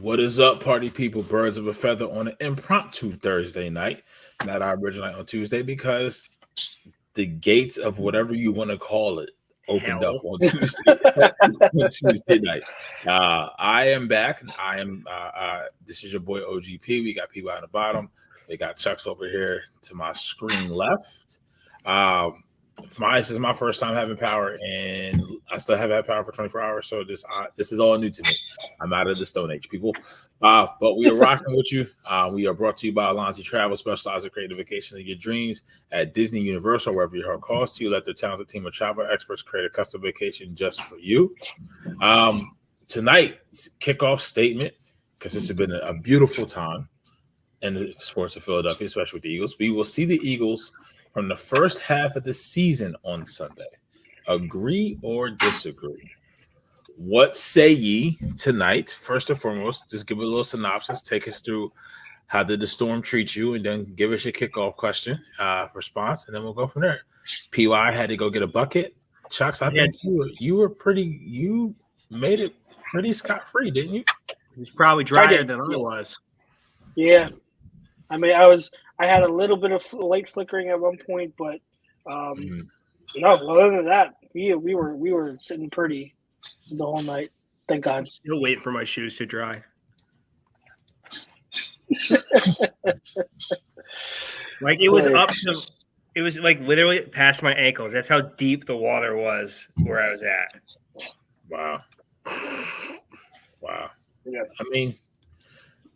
What is up, party people? Birds of a feather on an impromptu Thursday night, not our original night on Tuesday, because the gates of whatever you want to call it opened up on Tuesday. On Tuesday night. I am back. I am. This is your boy OGP. We got people at the bottom. We got Chuck's over here to my screen left. This is my first time having power, and I still haven't had power for 24 hours. So this is all new to me. I'm out of the Stone Age, people. But we are rocking with you. We are brought to you by Alonzi Travel, specialized in creating vacation of your dreams at Disney, Universal, wherever your heart calls to you. Let their talented team of travel experts create a custom vacation just for you. Tonight's kickoff statement, because this has been a beautiful time in the sports of Philadelphia, especially with the Eagles. We will see the Eagles from the first half of the season on Sunday. Agree or disagree? What say ye tonight? First and foremost, just give a little synopsis. Take us through how did the Storm treat you, and then give us your kickoff question response, and then we'll go from there. PY had to go get a bucket. Chucks, I think you made it pretty scot-free, didn't you? It was probably drier than I was. Yeah. I mean, I had a little bit of light flickering at one point, but no, other than that, we were sitting pretty the whole night. Thank God. I'm still waiting for my shoes to dry. Like it was like literally past my ankles. That's how deep the water was where I was at. Wow. Yeah. I mean,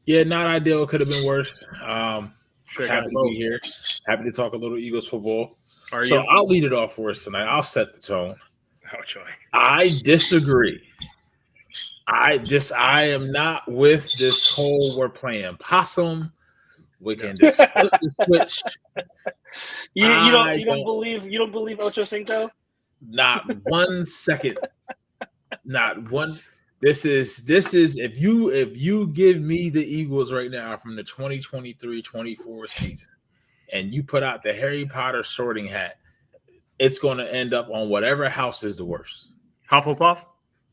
yeah, not ideal. Could have been worse. Happy to be here. Happy to talk a little Eagles football. I'll lead it off for us tonight. I'll set the tone. Oh, joy. I disagree. I am not with this whole we're playing possum. We can just flip the switch. You don't believe Ocho Cinco? Not 1 second. Not one. This is if you give me the Eagles right now from the 2023-24 season and you put out the Harry Potter sorting hat, it's going to end up on whatever house is the worst. Hufflepuff?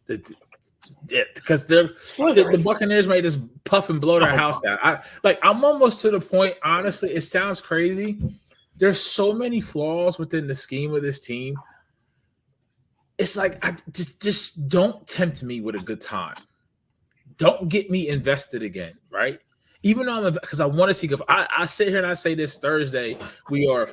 Because the Buccaneers made us puff and blow their house down. I'm almost to the point, honestly, it sounds crazy. There's so many flaws within the scheme of this team. It's like, I just don't tempt me with a good time. Don't get me invested again, right? Even though because I want to see. I sit here and I say this Thursday, we are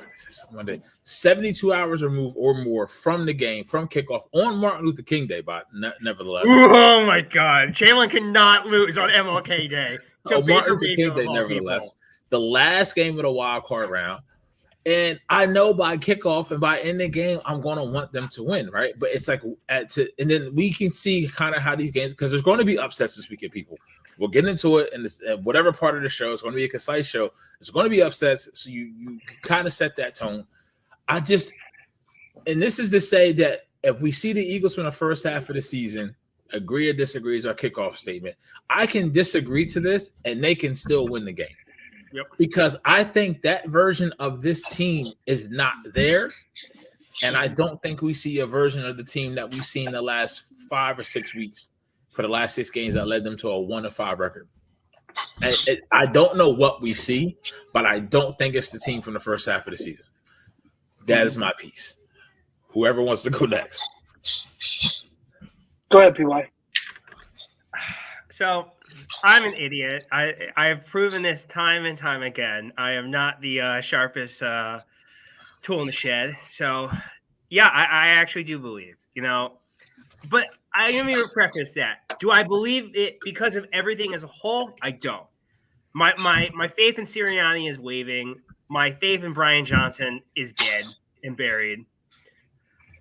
Monday, 72 hours removed or more from the game, from kickoff on Martin Luther King Day, but nevertheless. Oh my God, Jalen cannot lose on MLK Day. So Martin Luther King Day, nevertheless, the last game of the wild card round. And I know by kickoff and by end of game, I'm going to want them to win, right? But it's like, and then we can see kind of how these games, because there's going to be upsets this weekend, people. We'll get into it, and whatever part of the show, it's going to be a concise show. There's going to be upsets, so you kind of set that tone. And this is to say that if we see the Eagles from the first half of the season, agree or disagree is our kickoff statement. I can disagree to this, and they can still win the game. Yep. Because I think that version of this team is not there. And I don't think we see a version of the team that we've seen the last 5 or 6 weeks for the last 6 games that led them to a 1-5 record. I don't know what we see, but I don't think it's the team from the first half of the season. That is my piece. Whoever wants to go next. Go ahead, PY. So I'm an idiot. I have proven this time and time again. I am not the sharpest tool in the shed. So, yeah, I actually do believe, But I'm going to preface that. Do I believe it because of everything as a whole? I don't. My faith in Sirianni is waving. My faith in Brian Johnson is dead and buried.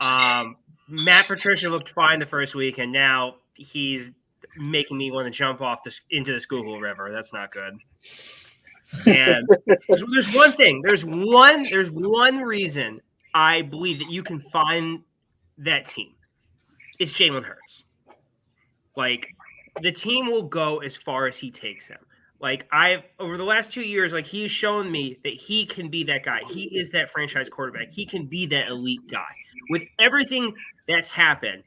Matt Patricia looked fine the first week, and now he's making me want to jump off into the Schuylkill River. That's not good. And there's one thing. There's one reason I believe that you can find that team. It's Jalen Hurts. Like, the team will go as far as he takes them. Like, over the last 2 years, like, he's shown me that he can be that guy. He is that franchise quarterback. He can be that elite guy. With everything that's happened,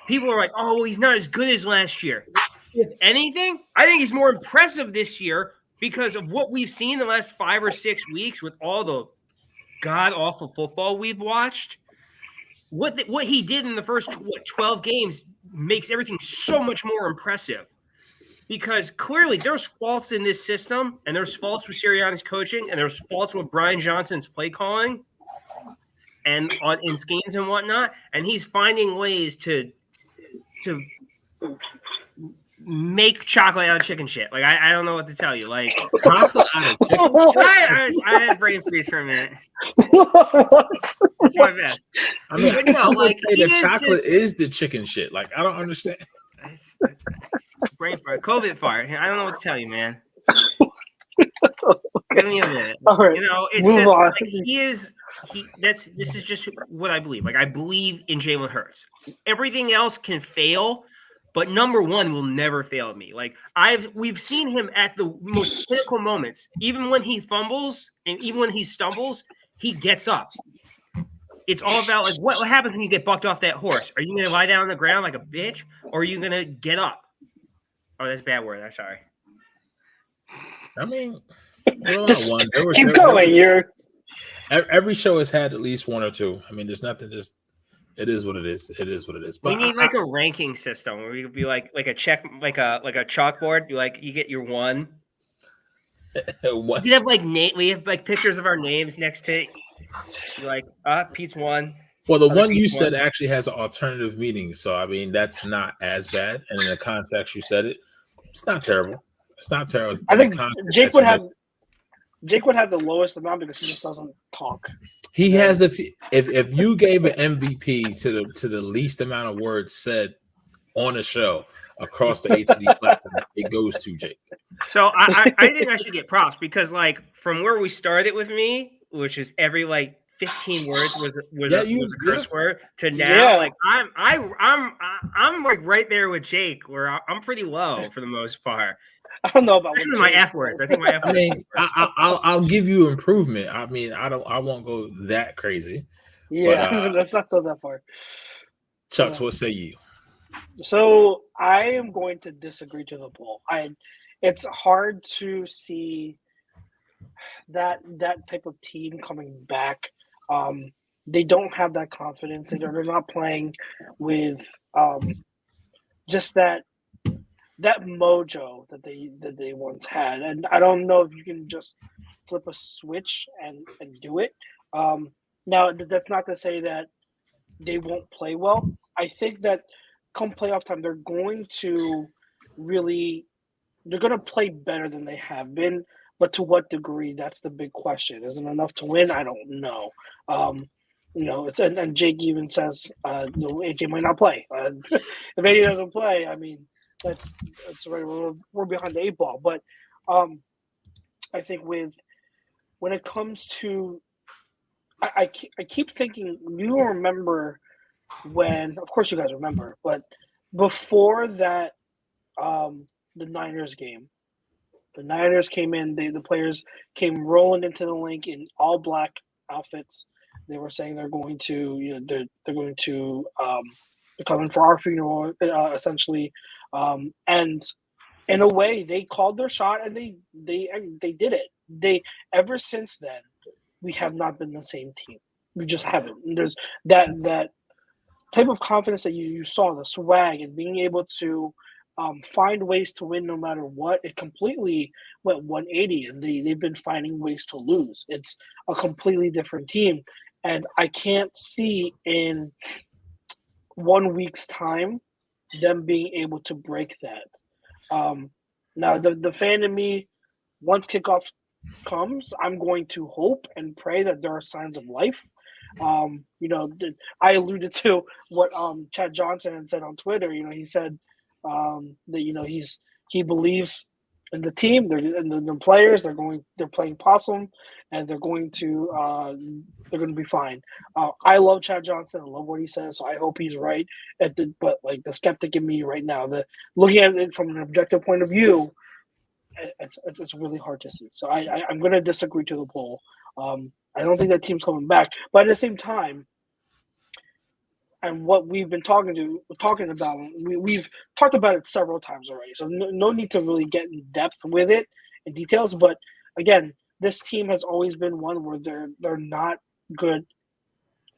people are like, oh, he's not as good as last year. If anything, I think he's more impressive this year because of what we've seen the last 5 or 6 weeks with all the god-awful football we've watched. What he did in the first 12 games makes everything so much more impressive. Because clearly there's faults in this system, and there's faults with Sirianni's coaching, and there's faults with Brian Johnson's play calling, and in schemes and whatnot. And he's finding ways to make chocolate out of chicken shit. Like I don't know what to tell you. Like Chocolate out of chicken. I had brain freeze for a minute. That's my best. I mean, But no, some would like, say he the is chocolate just- is the chicken shit. Like I don't understand. Brain fart, COVID fart. I don't know what to tell you, man. Give me a minute. All right. You know, it's Move just on. like this is just what I believe. Like I believe in Jalen Hurts. Everything else can fail, but number one will never fail me. Like we've seen him at the most critical moments. Even when he fumbles and even when he stumbles, he gets up. It's all about like what happens when you get bucked off that horse. Are you gonna lie down on the ground like a bitch, or are you gonna get up? Oh, that's a bad word. I'm sorry. I mean, Just one. keep going. Every show has had at least one or two. I mean, there's nothing. Just it is what it is. It is what it is. But We need like a ranking system where we could be like a check, like a chalkboard. You get your one. what? You have like we have like pictures of our names next to it. You're like, Pete's one. Well, the Other one you people said want- actually has an alternative meaning. So I mean, that's not as bad. And in the context you said it, it's not terrible. It's not terrible. I think In the context Jake that would you have made- Jake would have the lowest amount because he just doesn't talk. He has the. If you gave an MVP to the least amount of words said on a show across the ATD platform, it goes to Jake. So I think I should get props because like from where we started with me, which is every like 15 words was a curse word to now like I'm like right there with Jake where I'm pretty low for the most part. I don't know about Especially my F words. I think my F I words. mean, I'll give you improvement. I mean, I won't go that crazy. Yeah, But, let's not go that far. Chucks, what say you? So I am going to disagree to the poll. It's hard to see that type of team coming back. They don't have that confidence. They're not playing with just that mojo that they once had. And I don't know if you can just flip a switch and do it. Now that's not to say that they won't play well. I think that come playoff time, they're going to play better than they have been, but to what degree? That's the big question. Is it enough to win? I don't know. It's and Jake even says AJ might not play. If AJ doesn't play, I mean that's right. We're behind the 8 ball. But I think when it comes to, I keep thinking. You remember when? Of course, you guys remember, but before that, the Niners game. The Niners came in. The players came rolling into the link in all black outfits. They were saying they're going to, they're going to, they're coming for our funeral, essentially. And in a way, they called their shot, and they did it. Ever since then, we have not been the same team. We just haven't. And there's that type of confidence that you saw, the swag, and being able to find ways to win no matter what. It completely went 180, and they've been finding ways to lose. It's a completely different team, and I can't see in 1 week's time them being able to break that. Now, the fan in me, once kickoff comes, I'm going to hope and pray that there are signs of life. I alluded to what Chad Johnson had said on Twitter. He said that he believes in the team, the players. They're playing possum, and they're going to be fine. I love Chad Johnson. I love what he says, so I hope he's right. But like the skeptic in me right now, looking at it from an objective point of view, it's really hard to see. So I'm going to disagree to the poll. I don't think that team's coming back, but at the same time, and what we've been talking about. We've talked about it several times already, so no need to really get in depth with it in details. But again, this team has always been one where they're not good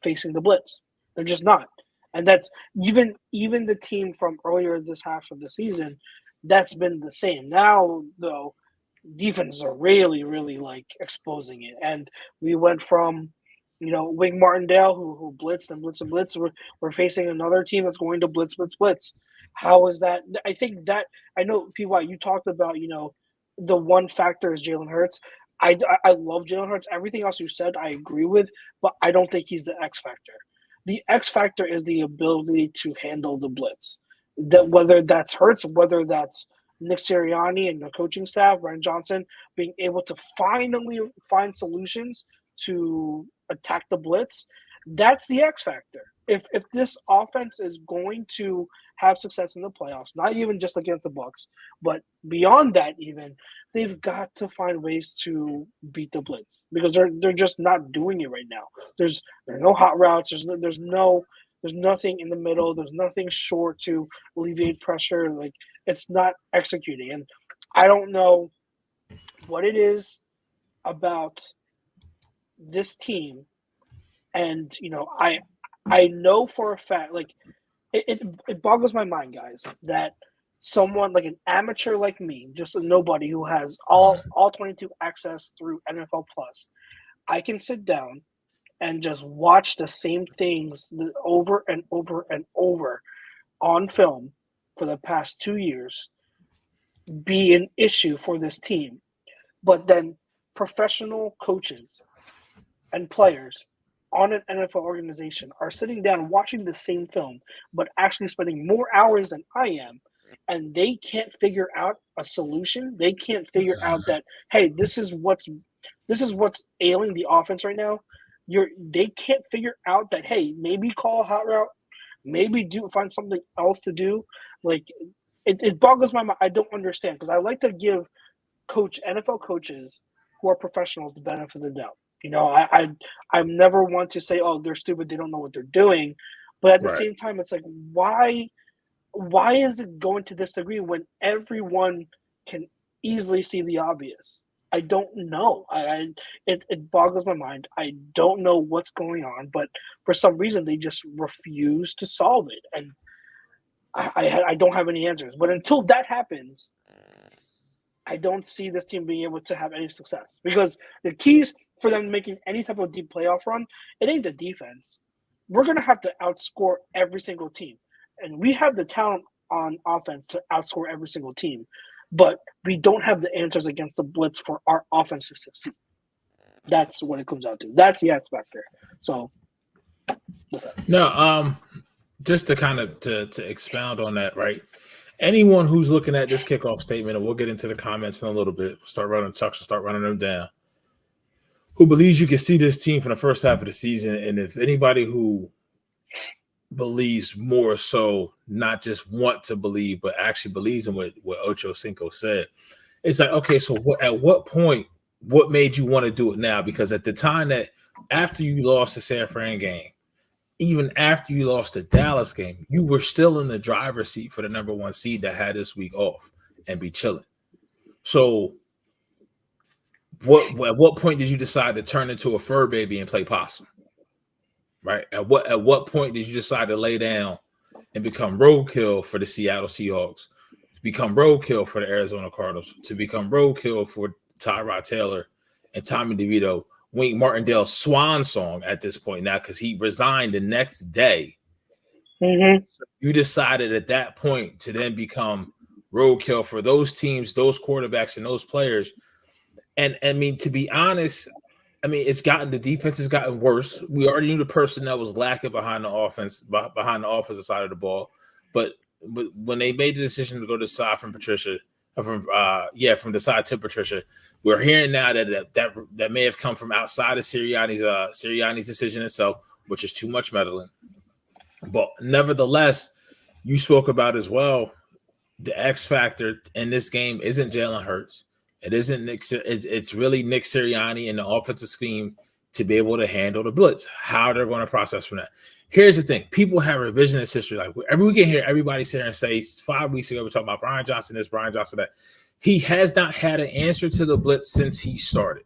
facing the blitz. They're just not, and that's even the team from earlier this half of the season. That's been the same. Now though, defenses are really like exposing it, and we went from Wink Martindale, who blitzed and blitzed and blitzed. We're facing another team that's going to blitz. How is that? I think that I know, PY, you talked about, the one factor is Jalen Hurts. I love Jalen Hurts. Everything else you said, I agree with, but I don't think he's the X factor. The X factor is the ability to handle the blitz. That whether that's Hurts, whether that's Nick Sirianni and the coaching staff, Brian Johnson, being able to finally find solutions to attack the blitz, that's the X factor. If this offense is going to have success in the playoffs, not even just against the Bucs, but beyond that, even they've got to find ways to beat the blitz because they're just not doing it right now. There are no hot routes. There's nothing in the middle. There's nothing short to alleviate pressure. Like, it's not executing, and I don't know what it is about this team. And I know for a fact, like, it boggles my mind, guys, that someone like an amateur like me, just a nobody who has all 22 access through NFL Plus, I can sit down and just watch the same things over and over and over on film for the past 2 years be an issue for this team. But then professional coaches and players on an NFL organization are sitting down watching the same film, but actually spending more hours than I am, and they can't figure out a solution. They can't figure out that, hey, this is what's ailing the offense right now. They can't figure out that, hey, maybe call a hot route, maybe find something else to do. Like, it boggles my mind. I don't understand, because I like to give NFL coaches who are professionals the benefit of the doubt. I'm never one to say, oh, they're stupid, they don't know what they're doing. But at the same time, it's like, why is it going to this degree when everyone can easily see the obvious? I don't know. It boggles my mind. I don't know what's going on, but for some reason they just refuse to solve it, and I don't have any answers. But until that happens, I don't see this team being able to have any success, because the keys for them making any type of deep playoff run, it ain't the defense. We're going to have to outscore every single team. And we have the talent on offense to outscore every single team. But we don't have the answers against the blitz for our offense to succeed. That's what it comes down to. That's the X factor. So, what's that? No, just to kind of to expound on that, right? Anyone who's looking at this kickoff statement, and we'll get into the comments in a little bit, start running them down, who believes you can see this team from the first half of the season, and if anybody who believes more so, not just want to believe, but actually believes in what Ocho Cinco said, it's like, okay, so at what point, what made you want to do it now? Because at the time that after you lost the San Fran game, even after you lost the Dallas game, you were still in the driver's seat for the number one seed that had this week off and be chilling. So at what point did you decide to turn into a fur baby and play possum? Right? At what point did you decide to lay down and become roadkill for the Seattle Seahawks, to become roadkill for the Arizona Cardinals, to become roadkill for Tyrod Taylor and Tommy DeVito, Wink Martindale's swan song at this point now, because he resigned the next day. Mm-hmm. So you decided at that point to then become roadkill for those teams, those quarterbacks, and those players. And I mean, to be honest, the defense has gotten worse. We already knew the personnel was lacking behind the offensive side of the ball. But when they made the decision to go to the side from Patricia, from the side to Patricia, we're hearing now that may have come from outside of Sirianni's decision itself, which is too much meddling. But nevertheless, you spoke about as well, the X factor in this game isn't Jalen Hurts. It isn't Nick. It's really Nick Sirianni and the offensive scheme to be able to handle the blitz. How they're going to process from that. Here's the thing. People have revisionist history. Like every weekend here, everybody sit here and say 5 weeks ago, we're talking about Brian Johnson this, Brian Johnson that. He has not had an answer to the blitz since he started.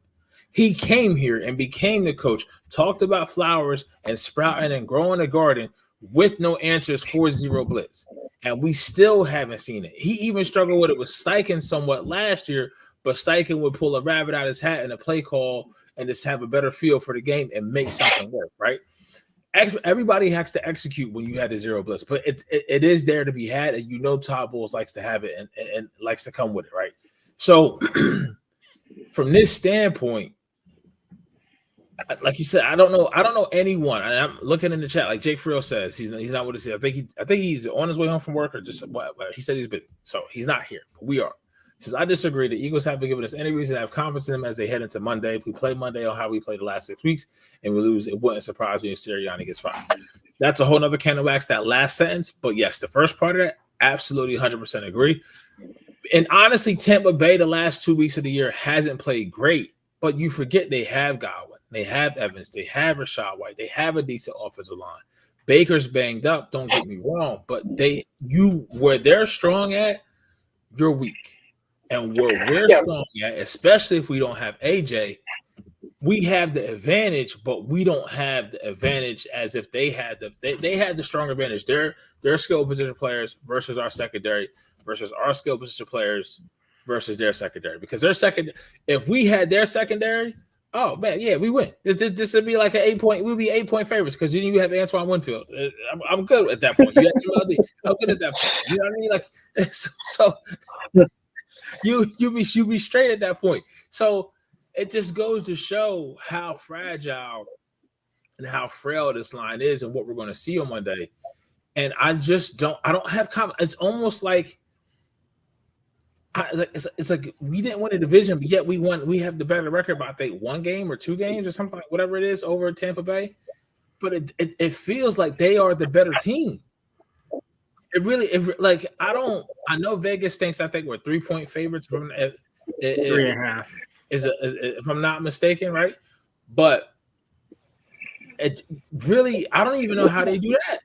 He came here and became the coach, talked about flowers and sprouting and growing a garden with no answers for zero blitz. And we still haven't seen it. He even struggled with it with Steichen somewhat last year, but Steichen would pull a rabbit out of his hat in a play call and just have a better feel for the game and make something work, right? Everybody has to execute when you had a zero blitz, but it is there to be had, and you know Todd Bowles likes to have it and likes to come with it, right? So from this standpoint, like you said, I don't know anyone. And I'm looking in the chat, like Jake Friel says, he's not with us here. I think he's on his way home from work or just what he said he's busy, so he's not here. But we are. He says, I disagree. The Eagles haven't given us any reason to have confidence in them as they head into Monday. If we play Monday on how we played the last 6 weeks and we lose, it wouldn't surprise me if Sirianni gets fired. That's a whole nother can of wax, that last sentence. But yes, the first part of that, absolutely 100% agree. And honestly, Tampa Bay the last 2 weeks of the year hasn't played great, but you forget they have Godwin, they have Evans, they have Rashad White, they have a decent offensive line. Baker's banged up, don't get me wrong, but where they're strong at, you're weak. And where we're strong at, especially if we don't have AJ, we have the advantage, but we don't have the advantage as if they had they had the strong advantage. Their skill position players versus our secondary versus our skill position players versus their secondary. Because if we had their secondary, oh man, yeah, we win. This would be like an 8-point. We'd be 8-point favorites because then you have Antoine Winfield. I'm good at that point. You have I'm good at that point. You know what I mean? Like so. You be straight at that point. So it just goes to show how fragile and how frail this line is and what we're going to see on Monday. And I don't have confidence. It's almost like it's like we didn't win a division, but yet we won. We have the better record by I think 1 game or 2 games or something, like whatever it is over Tampa Bay. But it feels like they are the better team. I know Vegas thinks I think we're 3-point favorites. 3.5. If I'm not mistaken, right? But it really, I don't even know how they do that.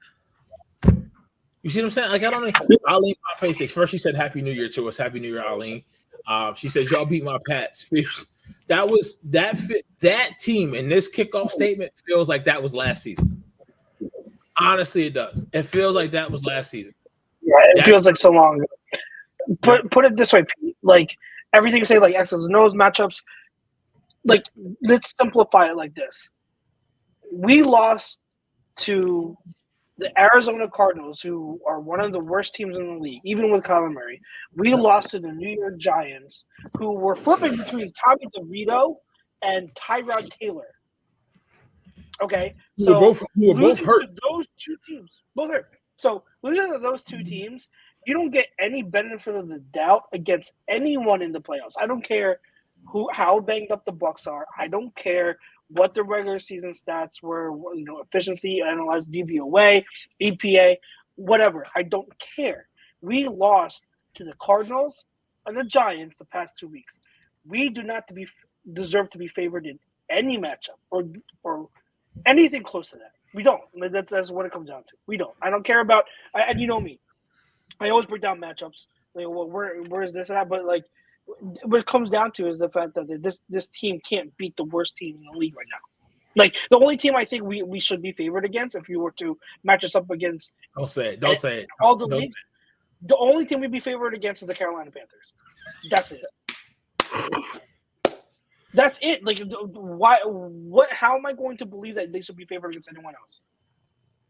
You see what I'm saying? Like, I don't know. Arlene Pompey says, first she said Happy New Year to us. Happy New Year, Arlene. She says, y'all beat my Pats. That team in this kickoff statement feels like that was last season. Honestly, it does. It feels like that was last season. Yeah, it feels like so long ago. Put it this way, Pete. Like everything you say, like X's and O's matchups. Like let's simplify it like this: we lost to the Arizona Cardinals, who are one of the worst teams in the league, even with Kyler Murray. We lost to the New York Giants, who were flipping between Tommy DeVito and Tyrod Taylor. Okay, so who were both hurt. Those two teams, both hurt. So losing to those two teams, you don't get any benefit of the doubt against anyone in the playoffs. I don't care how banged up the Bucs are. I don't care what the regular season stats were. Efficiency, analyzed DVOA, EPA, whatever. I don't care. We lost to the Cardinals and the Giants the past 2 weeks. We do not deserve to be favored in any matchup or anything close to that. We don't. That's what it comes down to. We don't. I don't care about – and you know me. I always break down matchups. Like, well, where is this and that? But, like, what it comes down to is the fact that this team can't beat the worst team in the league right now. Like, the only team I think we should be favored against, if you were to match us up against – Don't say it. Don't say it. All the leagues, the only team we'd be favored against is the Carolina Panthers. That's it. That's it. Like, why? What? How am I going to believe that they should be favored against anyone else?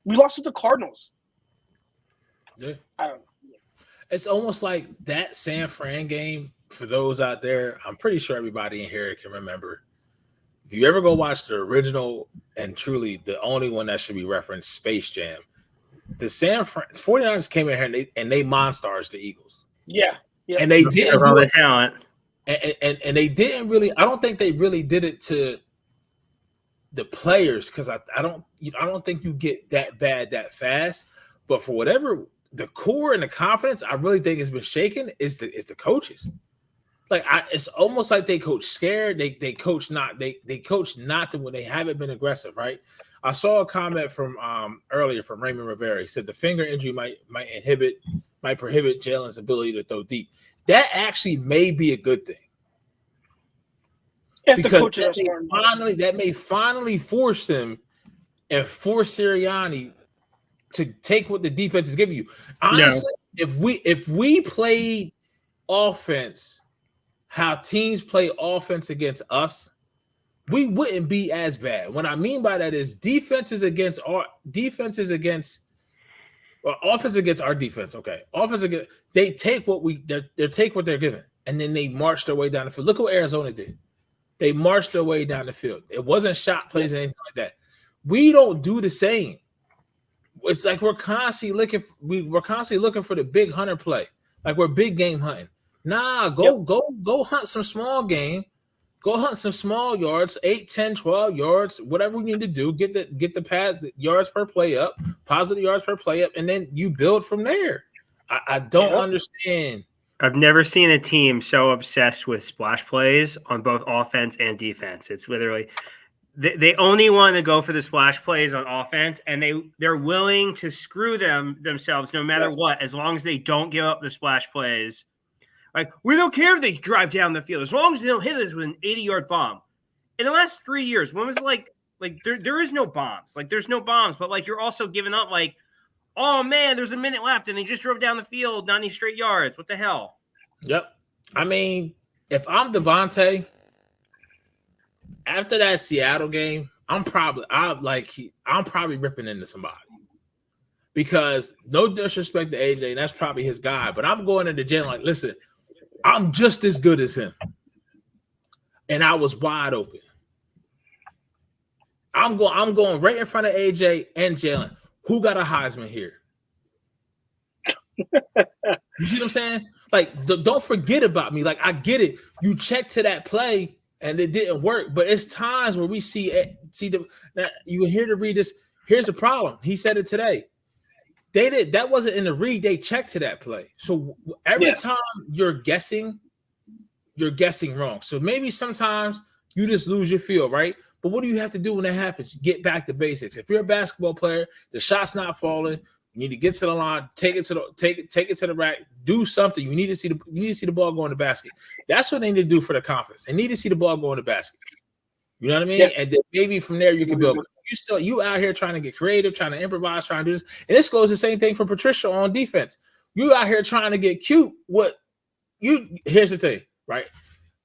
We lost to the Cardinals. Yeah. I don't know. It's almost like that San Fran game. For those out there, I'm pretty sure everybody in here can remember. If you ever go watch the original and truly the only one that should be referenced, Space Jam, the San Fran 49ers came in here and they monsters the Eagles. Yeah. And they did all the talent. And they didn't really. I don't think they really did it to the players because I don't think you get that bad that fast. But for whatever the core and the confidence, I really think has been shaken is the coaches. Like it's almost like they coach scared. They coach not. They coach not to when they haven't been aggressive, right? I saw a comment from earlier from Raymond Rivera. He said the finger injury might prohibit Jalen's ability to throw deep. That actually may be a good thing. If because the coaches are smart that may finally force him and force Sirianni to take what the defense is giving you. Honestly, if we played offense how teams play offense against us, we wouldn't be as bad. What I mean by that is offense against our defense. Okay, offense against they take what they take what they're given, and then they march their way down the field. Look what Arizona did. They marched their way down the field. It wasn't shot plays or anything like that. We don't do the same. It's like we're constantly looking for the big hunter play. Like we're big game hunting. Nah, go hunt some small game. Go hunt some small yards, 8, 10, 12 yards, whatever we need to do. Get the yards per play up, positive yards per play up, and then you build from there. I don't understand. I've never seen a team so obsessed with splash plays on both offense and defense. It's literally they only want to go for the splash plays on offense, and they're willing to screw themselves no matter what, as long as they don't give up the splash plays. Like, we don't care if they drive down the field, as long as they don't hit us with an 80-yard bomb. In the last 3 years, when was there is no bombs. Like, there's no bombs, but like you're also giving up like, oh man, there's a minute left, and they just drove down the field 90 straight yards. What the hell? Yep. I mean, if I'm Devontae, after that Seattle game, I'm probably ripping into somebody. Because no disrespect to AJ, and that's probably his guy, but I'm going into Jalen like, listen, I'm just as good as him. And I was wide open. I'm going right in front of AJ and Jalen. Who got a Heisman here? You see what I'm saying? Like, don't forget about me. Like, I get it. You check to that play and it didn't work, but it's times where we see you here to read this. Here's the problem. He said it today. That wasn't in the read. They checked to that play. So every time you're guessing wrong. So maybe sometimes you just lose your feel, right? But what do you have to do when that happens? Get back to basics. If you're a basketball player, the shot's not falling. You need to get to the line, take it to the rack, do something. You need to see the ball go in the basket. That's what they need to do for the conference. They need to see the ball go in the basket. You know what I mean? Yeah. And then maybe from there you can build. You out here trying to get creative, trying to improvise, trying to do this. And this goes the same thing for Patricia on defense. You out here trying to get cute. Here's the thing, right?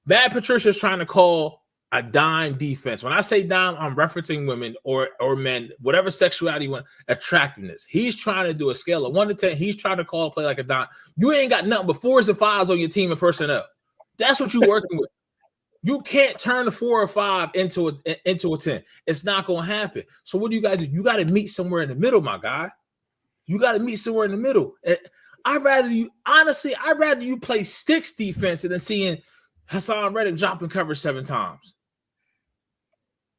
Bad Patricia's trying to call a dime defense. When I say dime, I'm referencing women or men, whatever sexuality you want, attractiveness. He's trying to do a scale of 1 to 10. He's trying to call a play like a dime. You ain't got nothing but 4s and 5s on your team and personnel. That's what you're working with. You can't turn the 4 or 5 into a 10. It's not going to happen. So what do you guys do? You got to meet somewhere in the middle, my guy. You got to meet somewhere in the middle. I'd rather you play sticks defense than seeing Hassan Reddick dropping cover 7 times.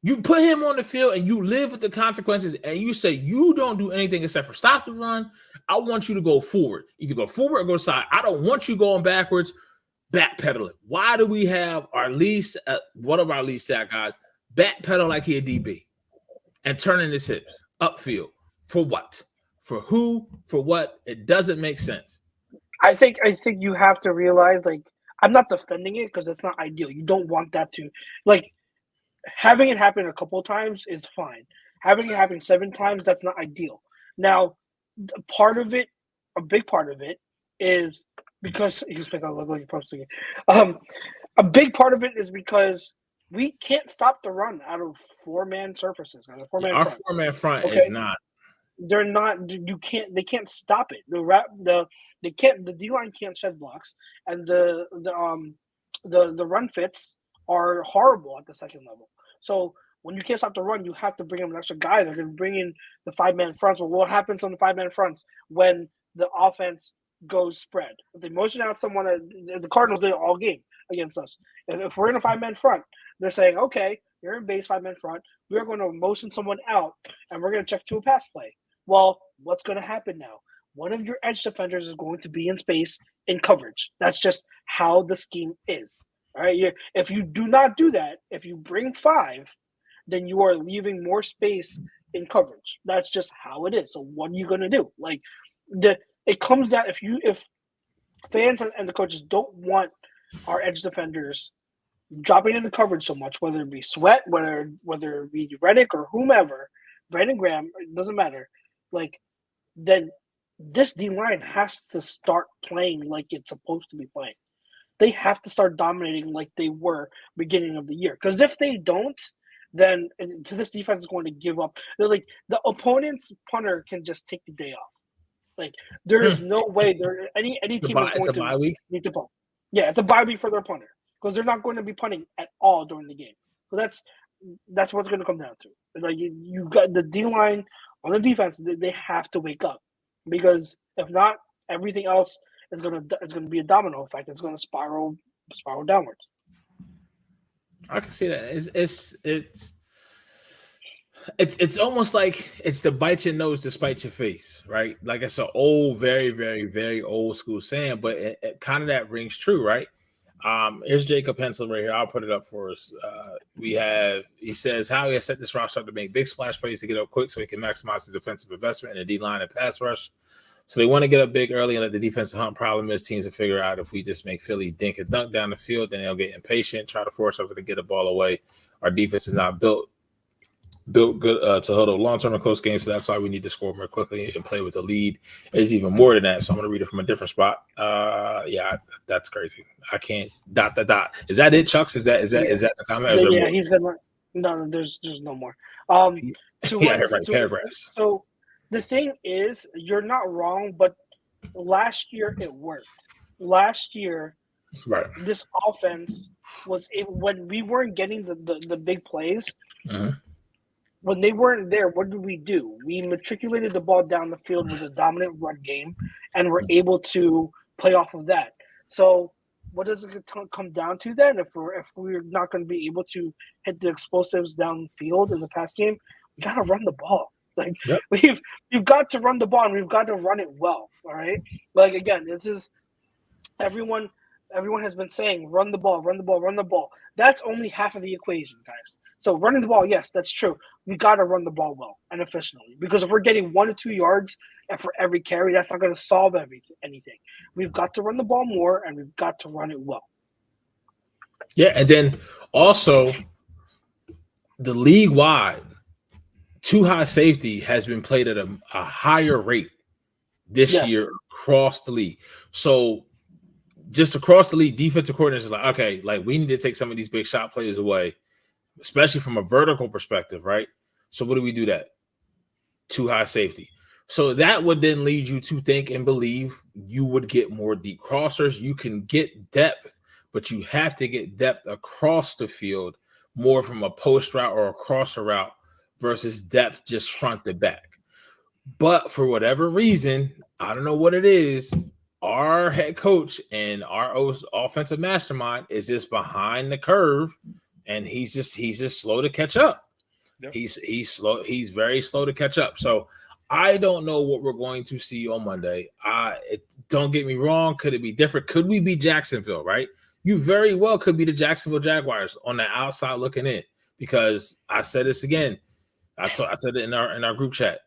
You put him on the field and you live with the consequences and you say you don't do anything except for stop the run. I want you to go forward. Either go forward or go side. I don't want you going backwards. Backpedaling. Why do we have one of our least sack guys backpedal like he a DB and turning his hips upfield? For what? For who? For what? It doesn't make sense. I think you have to realize, like, I'm not defending it because it's not ideal. You don't want that to, like, having it happen a couple of times is fine. Having it happen 7 times, that's not ideal. Now, a big part of it is because a big part of it is because we can't stop the run out of 4-man surfaces. Our 4-man front is not. They're not. They can't stop it. The D-line can't shed blocks, and the run fits are horrible at the second level. So when you can't stop the run, you have to bring in an extra guy. They're going to bring in the 5-man fronts. But what happens on the 5-man fronts when the offense goes spread? If they motion out someone, the Cardinals did it all game against us. If we're in a 5-man front, they're saying, okay, you're in base 5-man front. We're going to motion someone out, and we're going to check to a pass play. Well, what's going to happen now? One of your edge defenders is going to be in space in coverage. That's just how the scheme is. All right. If you do not do that, if you bring 5, then you are leaving more space in coverage. That's just how it is. So what are you going to do? Like, it comes down if fans and the coaches don't want our edge defenders dropping into coverage so much, whether it be Sweat, whether it be Reddick or whomever, Brandon Graham, it doesn't matter. Like, then this D line has to start playing like it's supposed to be playing. They have to start dominating like they were beginning of the year. Because if they don't, then this defense is going to give up. They're like, the opponent's punter can just take the day off. Like, there is no way any team is going to need to punt. Yeah, it's a bye week for their punter because they're not going to be punting at all during the game. So that's what's going to come down to. Like, you've got the D line on the defense. They have to wake up because if not, everything else is going to be a domino effect. It's going to spiral downwards. I can see that. It's almost like it's the bite your nose to spite your face, right? Like, it's an old, very, very, very old school saying, but it kind of that rings true, right? Here's Jacob Henson right here. I'll put it up for us. He says how he has set this roster up to make big splash plays to get up quick so he can maximize his defensive investment in the D line and pass rush. So they want to get up big early and let the defensive hunt. Problem is teams will figure out if we just make Philly dink and dunk down the field, then they'll get impatient, try to force us to get a ball away. Our defense is not built good to hold up long-term and close games, so that's why we need to score more quickly and play with the lead. There's even more than that, so I'm going to read it from a different spot. That's crazy. I can't ... Is that it, Chucks? Is that the comment? Yeah, he's gonna. No, there's no more. Paragraphs. So the thing is, you're not wrong, but last year it worked. Last year, right? This offense was when we weren't getting the big plays. Uh-huh. When they weren't there, what did we do? We matriculated the ball down the field with a dominant run game, and we're able to play off of that. So what does it come down to then? If we're not going to be able to hit the explosives downfield in the pass game, we got to run the ball. Like, yep. We've got to run the ball, and we've got to run it well. All right. Like, again, this is everyone has been saying, run the ball, run the ball, run the ball. That's only half of the equation, guys. So running the ball, yes, that's true. We got to run the ball well and efficiently, because if we're getting 1 to 2 yards for every carry, that's not going to solve anything. We've got to run the ball more, and we've got to run it well. Yeah, and then also the league-wide too high safety has been played at a higher rate this year across the league. So just across the league, defensive coordinators are like, okay, like, we need to take some of these big shot players away, especially from a vertical perspective, right? So what do we do that? Too high safety. So that would then lead you to think and believe you would get more deep crossers. You can get depth, but you have to get depth across the field more from a post route or a crosser route versus depth just front to back. But for whatever reason, I don't know what it is, our head coach and our offensive mastermind is just behind the curve, and he's just slow to catch up. Yep. He's slow. He's very slow to catch up. So I don't know what we're going to see on Monday. Don't get me wrong. Could it be different? Could we be Jacksonville, right? You very well could be the Jacksonville Jaguars on the outside looking in, because I said this again. I said it in our group chat.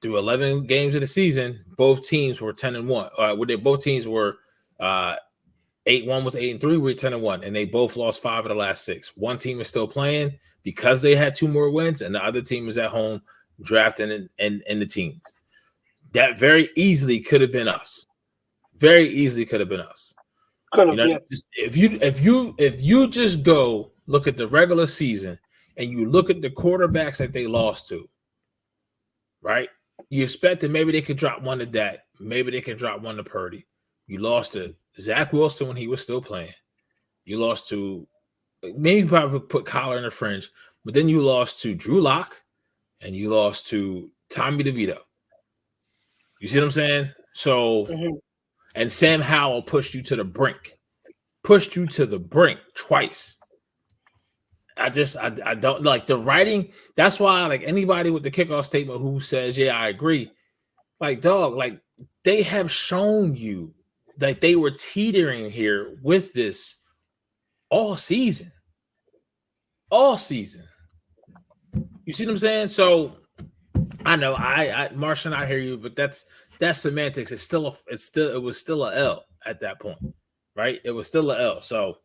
Through 11 games of the season, both teams were 10-1. Both teams were 8-1 was 8-3. We were 10-1, and they both lost 5 of the last 6. One team is still playing because they had 2 more wins, and the other team is at home drafting in the teens. That very easily could have been us. Very easily could have been us. If you just go look at the regular season and you look at the quarterbacks that they lost to, right? You expect that maybe they could drop one to Dak. Maybe they can drop one to Purdy. You lost to Zach Wilson when he was still playing. You lost to, maybe probably put Kyler in the fringe, but then you lost to Drew Lock and you lost to Tommy DeVito. You see what I'm saying? So, and Sam Howell pushed you to the brink. Pushed you to the brink twice. I don't like the writing. That's why, like, anybody with the kickoff statement who says, yeah, I agree. Like, dog, like, they have shown you that they were teetering here with this all season. All season. You see what I'm saying? So I know Martian, I hear you, but that's semantics. It was still a L at that point, right? It was still a L. So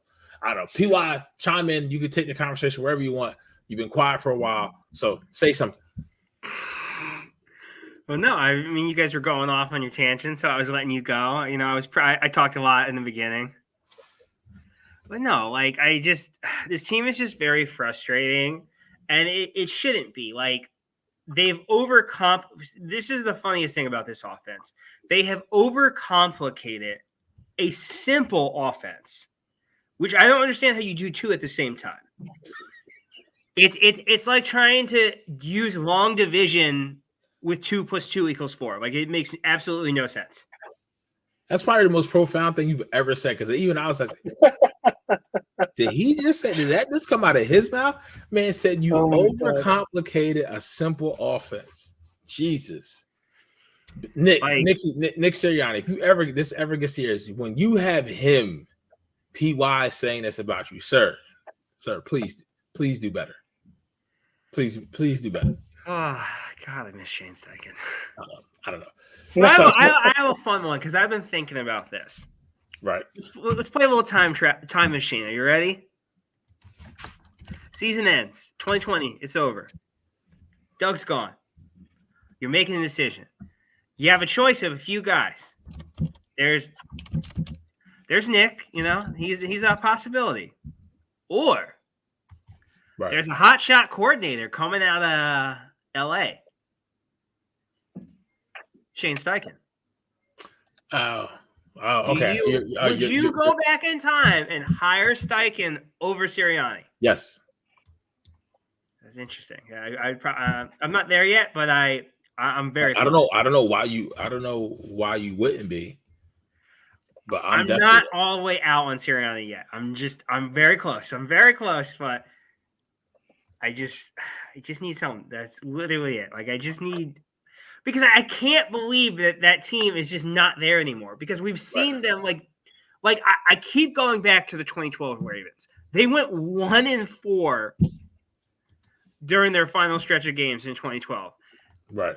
I don't know. PY, chime in. You can take the conversation wherever you want. You've been quiet for a while, so say something. Well, no, I mean, you guys were going off on your tangent, so I was letting you go. You know, I talked a lot in the beginning. But no, like, this team is just very frustrating, and it shouldn't be. Like, they've this is the funniest thing about this offense. They have overcomplicated a simple offense, which I don't understand how you do two at the same time. It's like trying to use long division with 2 + 2 = 4. Like, it makes absolutely no sense. That's probably the most profound thing you've ever said. Because even I was like, did he just say, did that just come out of his mouth? Man said you overcomplicated a simple offense. Jesus. Nick Sirianni, if this ever gets serious, when you have him, PY saying this about you, sir, please do better. Please do better. Oh, God, I miss Shane Steichen. I don't know. I have a fun one because I've been thinking about this. Right. Let's play a little time machine. Are you ready? Season ends. 2020. It's over. Doug's gone. You're making a decision. You have a choice of a few guys. There's Nick. You know, he's a possibility. Or there's a hot shot coordinator coming out of LA. Shane Steichen. Oh, okay. Would you go back in time and hire Steichen over Sirianni? Yes. That's interesting. I'm not there yet, but I'm very close. I don't know why you wouldn't be. But I'm not all the way out on Sirianni yet. I'm very close. But I just need something. That's literally it. Like, I just need, because I can't believe that team is just not there anymore, because we've seen them like I keep going back to the 2012 Ravens. They went 1-4 during their final stretch of games in 2012. Right.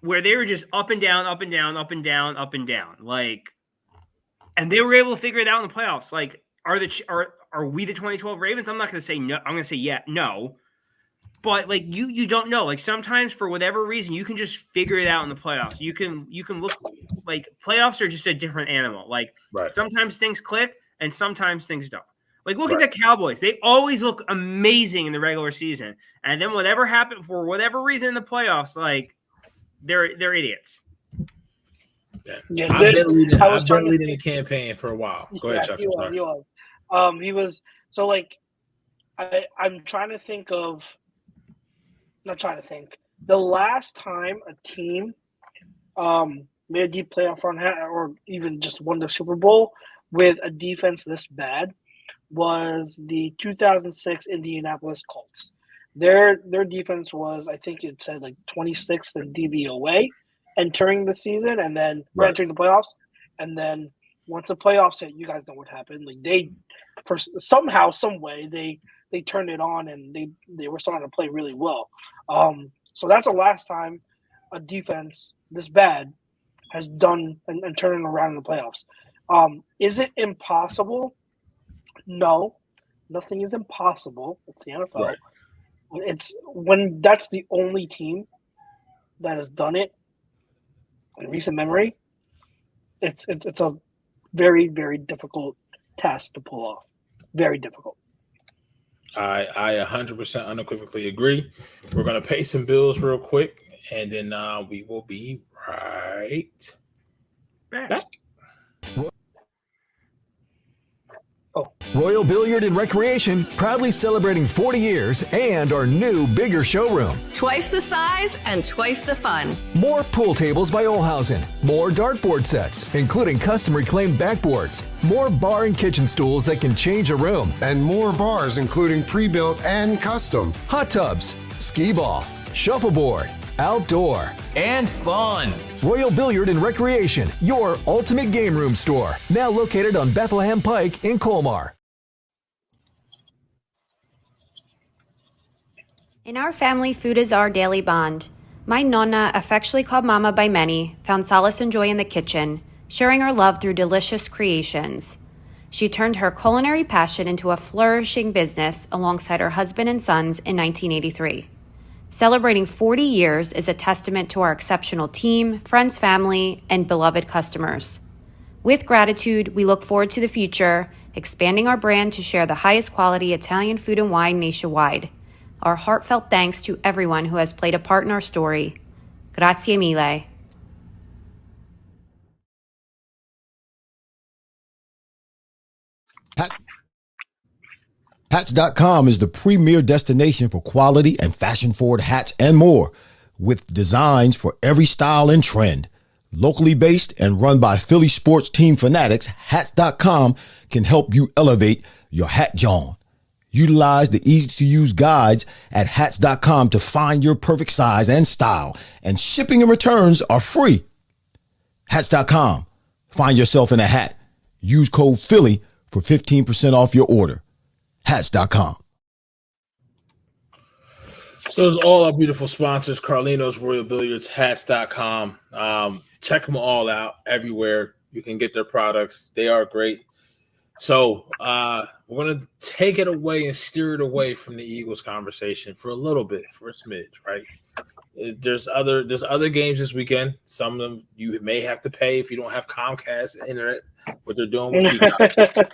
Where they were just up and down, up and down, up and down, up and down. Like, and they were able to figure it out in the playoffs. Like, are we the 2012 Ravens? I'm not going to say no. I'm going to say no. But like, you don't know. Like, sometimes for whatever reason, you can just figure it out in the playoffs. You can look, like, playoffs are just a different animal. Like, sometimes things click and sometimes things don't. Like, look at the Cowboys. They always look amazing in the regular season. And then whatever happened for whatever reason in the playoffs, like, they're idiots. Yeah, I've been leading the campaign for a while. Go ahead, Chuck. He was so, like, I'm trying to think of. Not trying to think. The last time a team made a deep playoff run or even just won the Super Bowl with a defense this bad was the 2006 Indianapolis Colts. Their defense was, I think it said, like 26th in DVOA entering the season, and then entering the playoffs. And then once the playoffs hit, you guys know what happened. Like, they, for somehow, some way, they turned it on and they were starting to play really well. So that's the last time a defense this bad has done and turned it around in the playoffs. Is it impossible? No, nothing is impossible. It's the NFL. Right. It's when that's the only team that has done it in recent memory. It's a very, very difficult task to pull off. Very difficult. I 100% unequivocally agree. We're going to pay some bills real quick, and then we will be right back. Royal Billiard and Recreation, proudly celebrating 40 years, and our new, bigger showroom. Twice the size and twice the fun. More pool tables by Olhausen. More dartboard sets, including custom-reclaimed backboards. More bar and kitchen stools that can change a room. And more bars, including pre-built and custom. Hot tubs, skee ball, shuffleboard, outdoor, and fun. Royal Billiard and Recreation, your ultimate game room store. Now located on Bethlehem Pike in Colmar. In our family, food is our daily bond. My nonna, affectionately called Mama by many, found solace and joy in the kitchen, sharing her love through delicious creations. She turned her culinary passion into a flourishing business alongside her husband and sons in 1983. Celebrating 40 years is a testament to our exceptional team, friends, family, and beloved customers. With gratitude, we look forward to the future, expanding our brand to share the highest quality Italian food and wine nationwide. Our heartfelt thanks to everyone who has played a part in our story. Grazie mille. Hats.com is the premier destination for quality and fashion-forward hats and more, with designs for every style and trend. Locally based and run by Philly sports team fanatics, Hats.com can help you elevate your hat John. Utilize the easy-to-use guides at Hats.com to find your perfect size and style, and shipping and returns are free. Hats.com. Find yourself in a hat. Use code Philly for 15% off your order. Hats.com. So there's all our beautiful sponsors, Carlino's, Royal Billiards, Hats.com. Check them all out everywhere. You can get their products. They are great. So we're going to take it away and steer it away from the Eagles conversation for a little bit, for a smidge, right? There's other games this weekend. Some of them you may have to pay if you don't have Comcast internet, what they're doing with Peacock,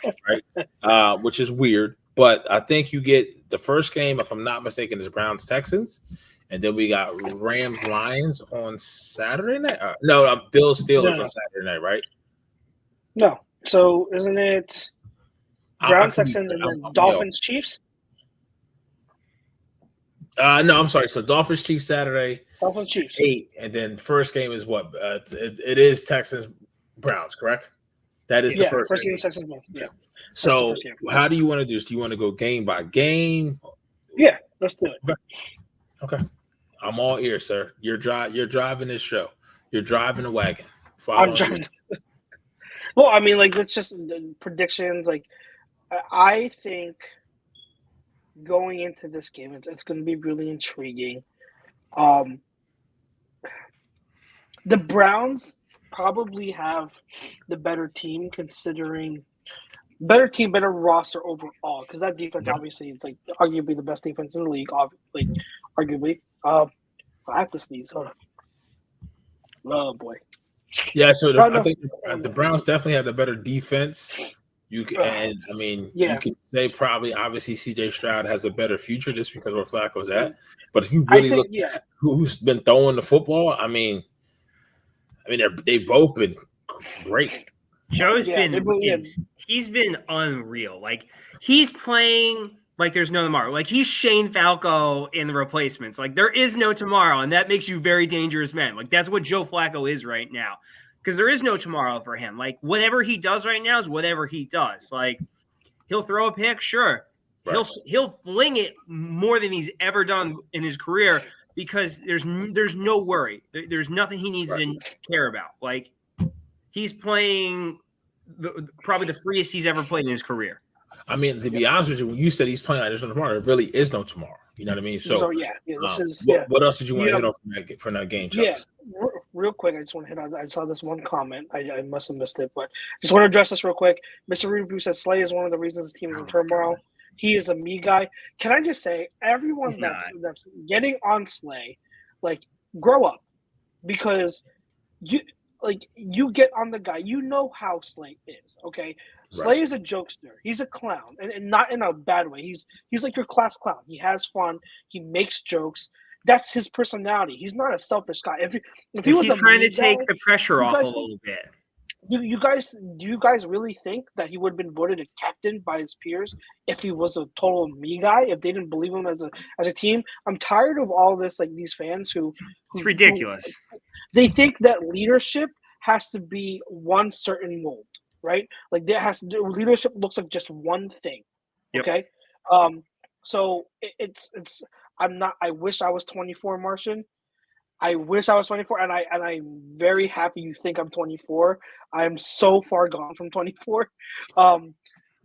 right? Which is weird. But I think you get the first game, if I'm not mistaken, is Browns-Texans. And then we got Rams-Lions on Saturday night. Bills Steelers on Saturday night, right? No. So isn't it Browns, Texans, and then Dolphins, Chiefs? No, I'm sorry. So Dolphins, Chiefs Saturday. Dolphins, Chiefs. 8. And then first game is what? It is Texans, Browns, correct? That is the first game. Texans, yeah. So how do you want to do this? Do you want to go game by game? Yeah, let's do it. Okay. I'm all ears, sir. You're driving this show. You're driving the wagon. I'm driving. Well, I mean, like, it's just predictions. Like, I think going into this game, it's going to be really intriguing. The Browns probably have the better team, considering better team, better roster overall. Because that defense, obviously, it's like arguably the best defense in the league. Arguably. I have to sneeze. Hold on. Oh boy. Yeah, so I think the Browns definitely have the better defense. You can say probably obviously CJ Stroud has a better future just because where Flacco's at. But if you really look at who's been throwing the football, they've both been great. Joe's he's been unreal. Like, he's playing like there's no tomorrow. Like, he's Shane Falco in the replacements. Like, there is no tomorrow, and that makes you very dangerous men. Like, that's what Joe Flacco is right now, because there is no tomorrow for him. Like, whatever he does right now is whatever he does. Like, he'll throw a pick, sure. Right. He'll fling it more than he's ever done in his career, because there's no worry. There's nothing he needs to care about. Like, he's playing probably the freest he's ever played in his career. I mean, to be honest with you, when you said he's playing like there's no tomorrow, there really is no tomorrow. You know what I mean? What else did you want to hit on from that game, Chuck? Yeah, real quick, I just want to hit on. I saw this one comment. I must have missed it, but just want to address this real quick. Mr. Reboot says Slay is one of the reasons the team is in turmoil. He is a me guy. Can I just say, everyone that's getting on Slay, like, grow up, because you get on the guy. You know how Slay is, okay? Slay is a jokester. He's a clown, and not in a bad way. He's like your class clown. He has fun. He makes jokes. That's his personality. He's not a selfish guy. If he was trying to take the pressure off a little bit. Do you guys really think that he would have been voted a captain by his peers if he was a total me guy? If they didn't believe him as a team? I'm tired of all this. Like, these fans who it's ridiculous. They think that leadership has to be one certain mold. Right? Like, leadership looks like just one thing. Yep. Okay. So I wish I was 24, Martian. I wish I was 24, and I'm very happy you think I'm 24. I am so far gone from 24.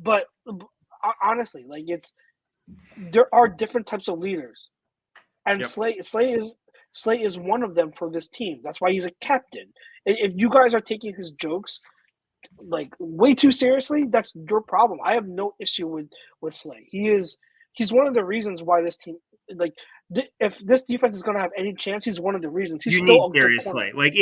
But honestly, like, there are different types of leaders. And Slay is one of them for this team. That's why he's a captain. If you guys are taking his jokes like way too seriously, that's your problem. I have no issue with Slay. He's one of the reasons why this team, like, if this defense is going to have any chance, he's one of the reasons. He's still need Darius Slay. Like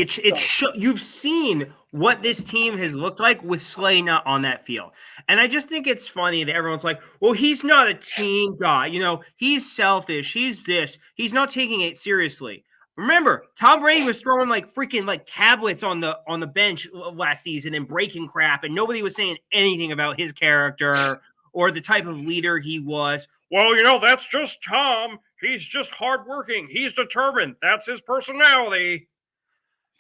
you've seen what this team has looked like with Slay not on that field, and I just think it's funny that everyone's like, "Well, he's not a team guy. You know, he's selfish. He's this. He's not taking it seriously." Remember, Tom Brady was throwing like freaking like tablets on the bench last season and breaking crap, and nobody was saying anything about his character or the type of leader he was. Well, you know, that's just Tom. He's just hardworking. He's determined. That's his personality.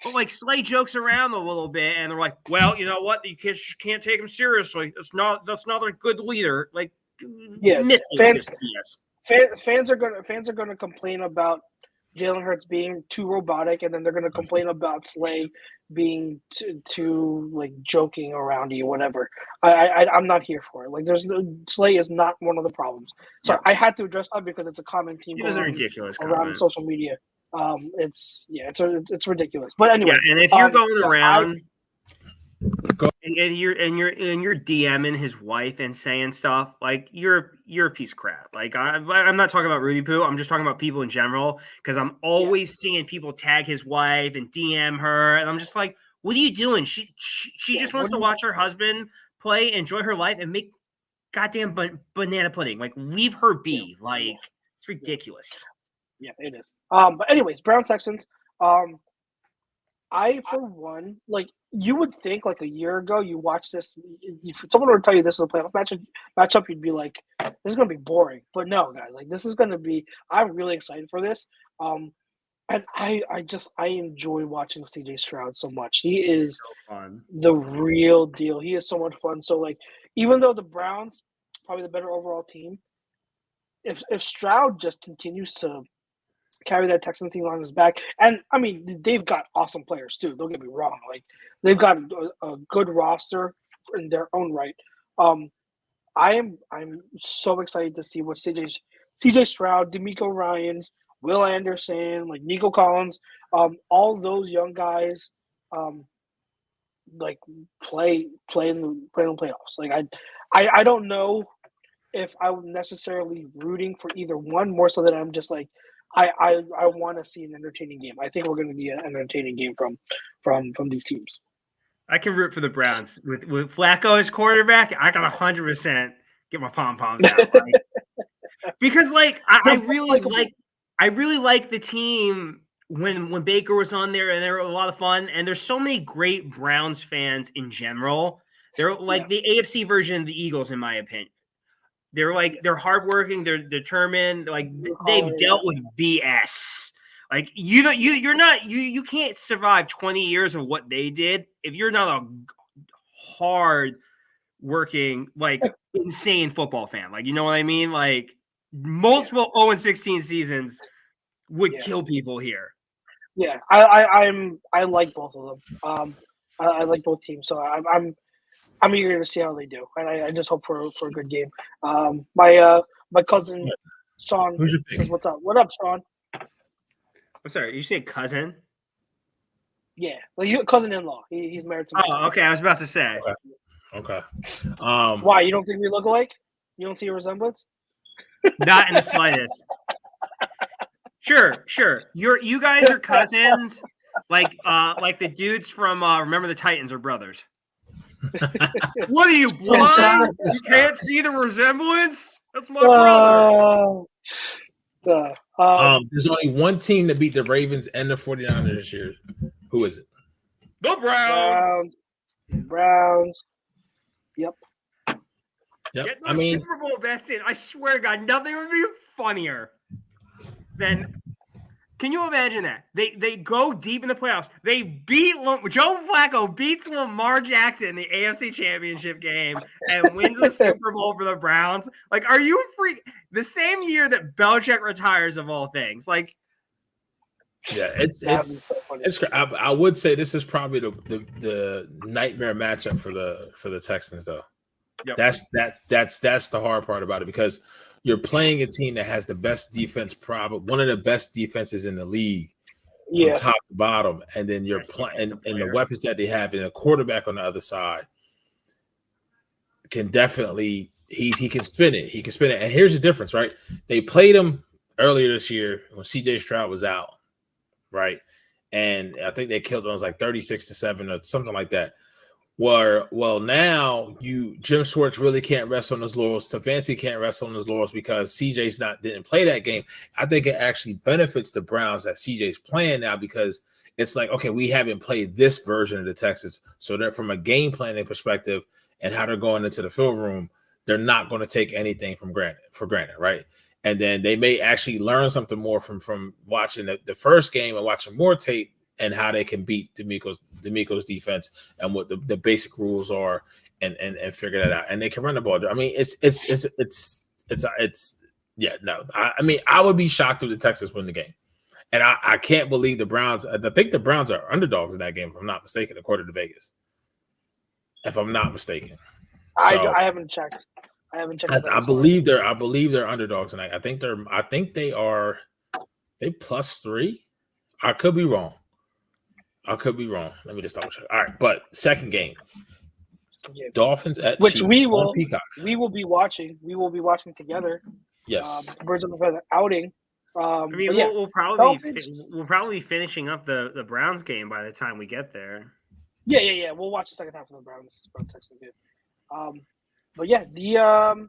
But like Slay jokes around a little bit, and they're like, "Well, you know what? You can't take him seriously. That's not a good leader." Like, fans are gonna complain about Jalen Hurts being too robotic, and then they're gonna complain about Slay being too like joking around you, whatever. I'm not here for it. Like, Slay is not one of the problems. So I had to address that because it's a common theme. It was a ridiculous around comment. social media. It's ridiculous. But anyway, and if you're going around and you're DMing his wife and saying stuff like you're a piece of crap. Like I'm not talking about Rudy Poo. I'm just talking about people in general because I'm always seeing people tag his wife and DM her, and I'm just like, what are you doing? She just wants to watch her husband play, enjoy her life, and make goddamn banana pudding. Like, leave her be. Like, it's ridiculous. Yeah, it is. But anyways, Browns Texans. I, for one, like, you would think like a year ago you watch this, if someone were to tell you this is a playoff matchup, you'd be like, this is going to be boring. But no, guys, like, this is going to be, I'm really excited for this. And I enjoy watching CJ Stroud so much. He is so fun. The real deal. He is so much fun. So, like, even though the Browns probably the better overall team, if Stroud just continues to carry that Texans team on his back, and I mean, they've got awesome players too. Don't get me wrong; like, they've got a good roster in their own right. I'm so excited to see what CJ Stroud, D'Amico Ryans, Will Anderson, like Nico Collins, all those young guys, like play in the playoffs. Like, I don't know if I'm necessarily rooting for either one, more so that I'm just like, I want to see an entertaining game. I think we're going to be an entertaining game from these teams. I can root for the Browns with Flacco as quarterback. I got 100% get my pom poms out, like, because like I really like the team when Baker was on there, and they were a lot of fun. And there's so many great Browns fans in general. They're like the AFC version of the Eagles, in my opinion. They're hardworking, they're determined. Like, they've dealt with BS. Like, you can't survive 20 years of what they did if you're not a hard working, like, insane football fan. Like, you know what I mean? Like, multiple 0-16 seasons would kill people here. Yeah, I like both of them. I like both teams, so I'm eager to see how they do, and I just hope for a good game. My cousin Sean says, "What's up? What up, Sean?" I'm sorry, you say cousin? Yeah, like, you cousin-in-law. He's married to me. Oh, okay. I was about to say. Okay. Why, you don't think we look alike? You don't see a resemblance? Not in the slightest. Sure. You guys are cousins, like the dudes from Remember the Titans are brothers. What are you, blind? You can't see the resemblance? That's my brother. There's only one team that beat the Ravens and the 49ers this year. Who is it? The Browns. Yep. I mean, Super Bowl bets in. I swear to God, nothing would be funnier than. Can you imagine that? They go deep in the playoffs. They beat Joe Flacco beats Lamar Jackson in the AFC Championship game and wins the Super Bowl for the Browns. Like, are you freak? The same year that Belichick retires, of all things. Like, yeah, it's I would say this is probably the nightmare matchup for the Texans, though. Yep. That's the hard part about it, because you're playing a team that has the best defense, probably one of the best defenses in the league from top to bottom, and then you're playing and the weapons that they have, and a quarterback on the other side can definitely he can spin it. He can spin it. And here's the difference, right? They played him earlier this year when CJ Stroud was out, right? And I think they killed him. It was like 36-7 or something like that. Well, now Jim Schwartz really can't rest on his laurels. Stefanski can't rest on his laurels because CJ's didn't play that game. I think it actually benefits the Browns that CJ's playing now because it's like, okay, we haven't played this version of the Texans. So that from a game planning perspective and how they're going into the film room, they're not going to take anything for granted, right? And then they may actually learn something more from watching the first game and watching more tape and how they can beat D'Amico's defense and what the basic rules are and figure that out. And they can run the ball. I mean, I would be shocked if the Texans win the game. And I can't believe the Browns. I think the Browns are underdogs in that game, if I'm not mistaken, according to Vegas. If I'm not mistaken. So, I haven't checked. I believe they're underdogs tonight. I think they are +3. I could be wrong. Let me just double check. All right, but second game, Dolphins at which Chiefs we will on Peacock. We will be watching. We will be watching together. Yes, Birds of a Feather outing. I mean, we'll probably be finishing up the Browns game by the time we get there. Yeah. We'll watch the second half of the Browns Texans game. But yeah, the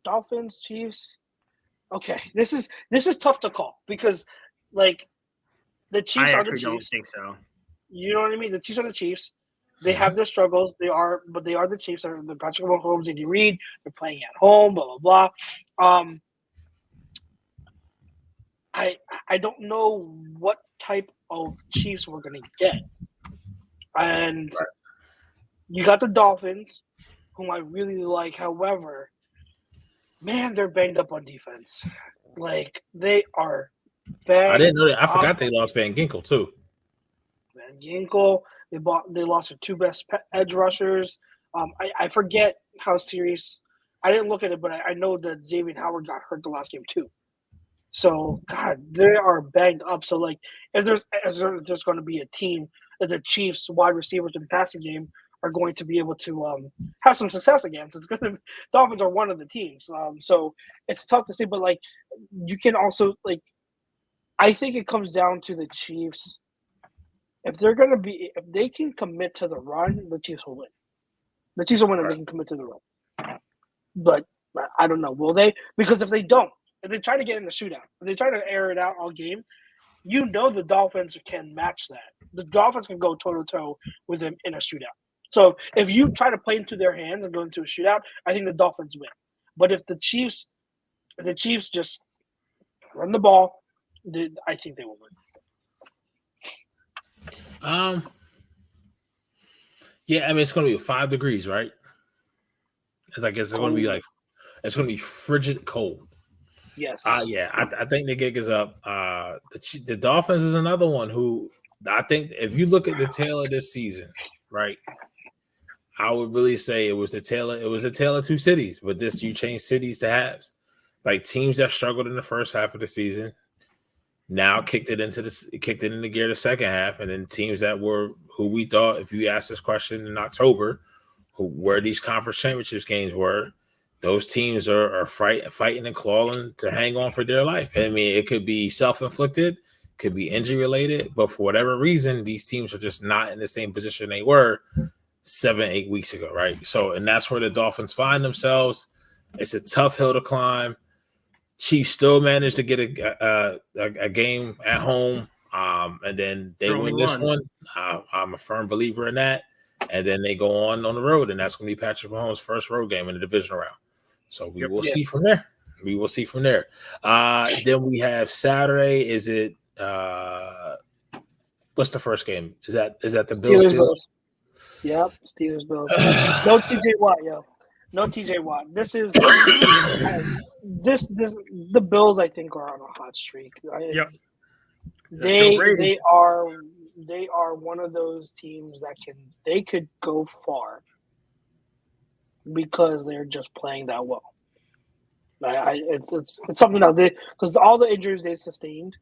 Dolphins, Chiefs. Okay, this is tough to call because like the Chiefs are the Chiefs. I don't think so. You know what I mean? The Chiefs are the Chiefs. They have their struggles. They are the Chiefs. They're Patrick Mahomes, Andy Reid. They're playing at home. Blah blah blah. I don't know what type of Chiefs we're gonna get, and you got the Dolphins, whom I really like. However, man, they're banged up on defense. Like they are banged. I didn't know that. I forgot they lost Van Ginkel too. Van Ginkel. They lost their two best edge rushers. I forget how serious. I didn't look at it, but I know that Xavier Howard got hurt the last game too. So God, they are banged up. So like, if there's going to be a team that the Chiefs wide receivers in the passing game are going to be able to have some success against, it's going to Dolphins are one of the teams. So it's tough to say, but like you can also like, I think it comes down to the Chiefs. If they can commit to the run, the Chiefs will win. The Chiefs will win if they can commit to the run. But I don't know. Will they? Because if they don't, if they try to get in the shootout, if they try to air it out all game, the Dolphins can match that. The Dolphins can go toe-to-toe with them in a shootout. So if you try to play into their hands and go into a shootout, I think the Dolphins win. But if the Chiefs just run the ball, I think they will win. Yeah, I mean it's going to be 5 degrees, right? It's going to be it's going to be frigid cold. Yes. Yeah, I think the gig is up. The Dolphins is another one who I think if you look at the tail of this season, right? I would really say it was the tale of two cities, but you change cities to halves. Like teams that struggled in the first half of the season now kicked it into gear the second half, and then teams that were who we thought, if you asked this question in October, where these conference championships games were, those teams are fighting and clawing to hang on for dear life. I mean, it could be self-inflicted, could be injury-related, but for whatever reason, these teams are just not in the same position they were 7-8 weeks ago, right? So, and that's where the Dolphins find themselves. It's a tough hill to climb. Chiefs still managed to get a game at home, and then they win this one. I'm a firm believer in that. And then they go on the road, and that's going to be Patrick Mahomes' first road game in the divisional round. So we will see from there. Then we have Saturday. Is it what's the first game? Is that the Bills? Yep, Steelers Bills. No TJ Watt, yo. No TJ Watt. This is the Bills. I think are on a hot streak. Right? Yep. They are one of those teams that could go far because they're just playing that well. It's something else because all the injuries they've sustained,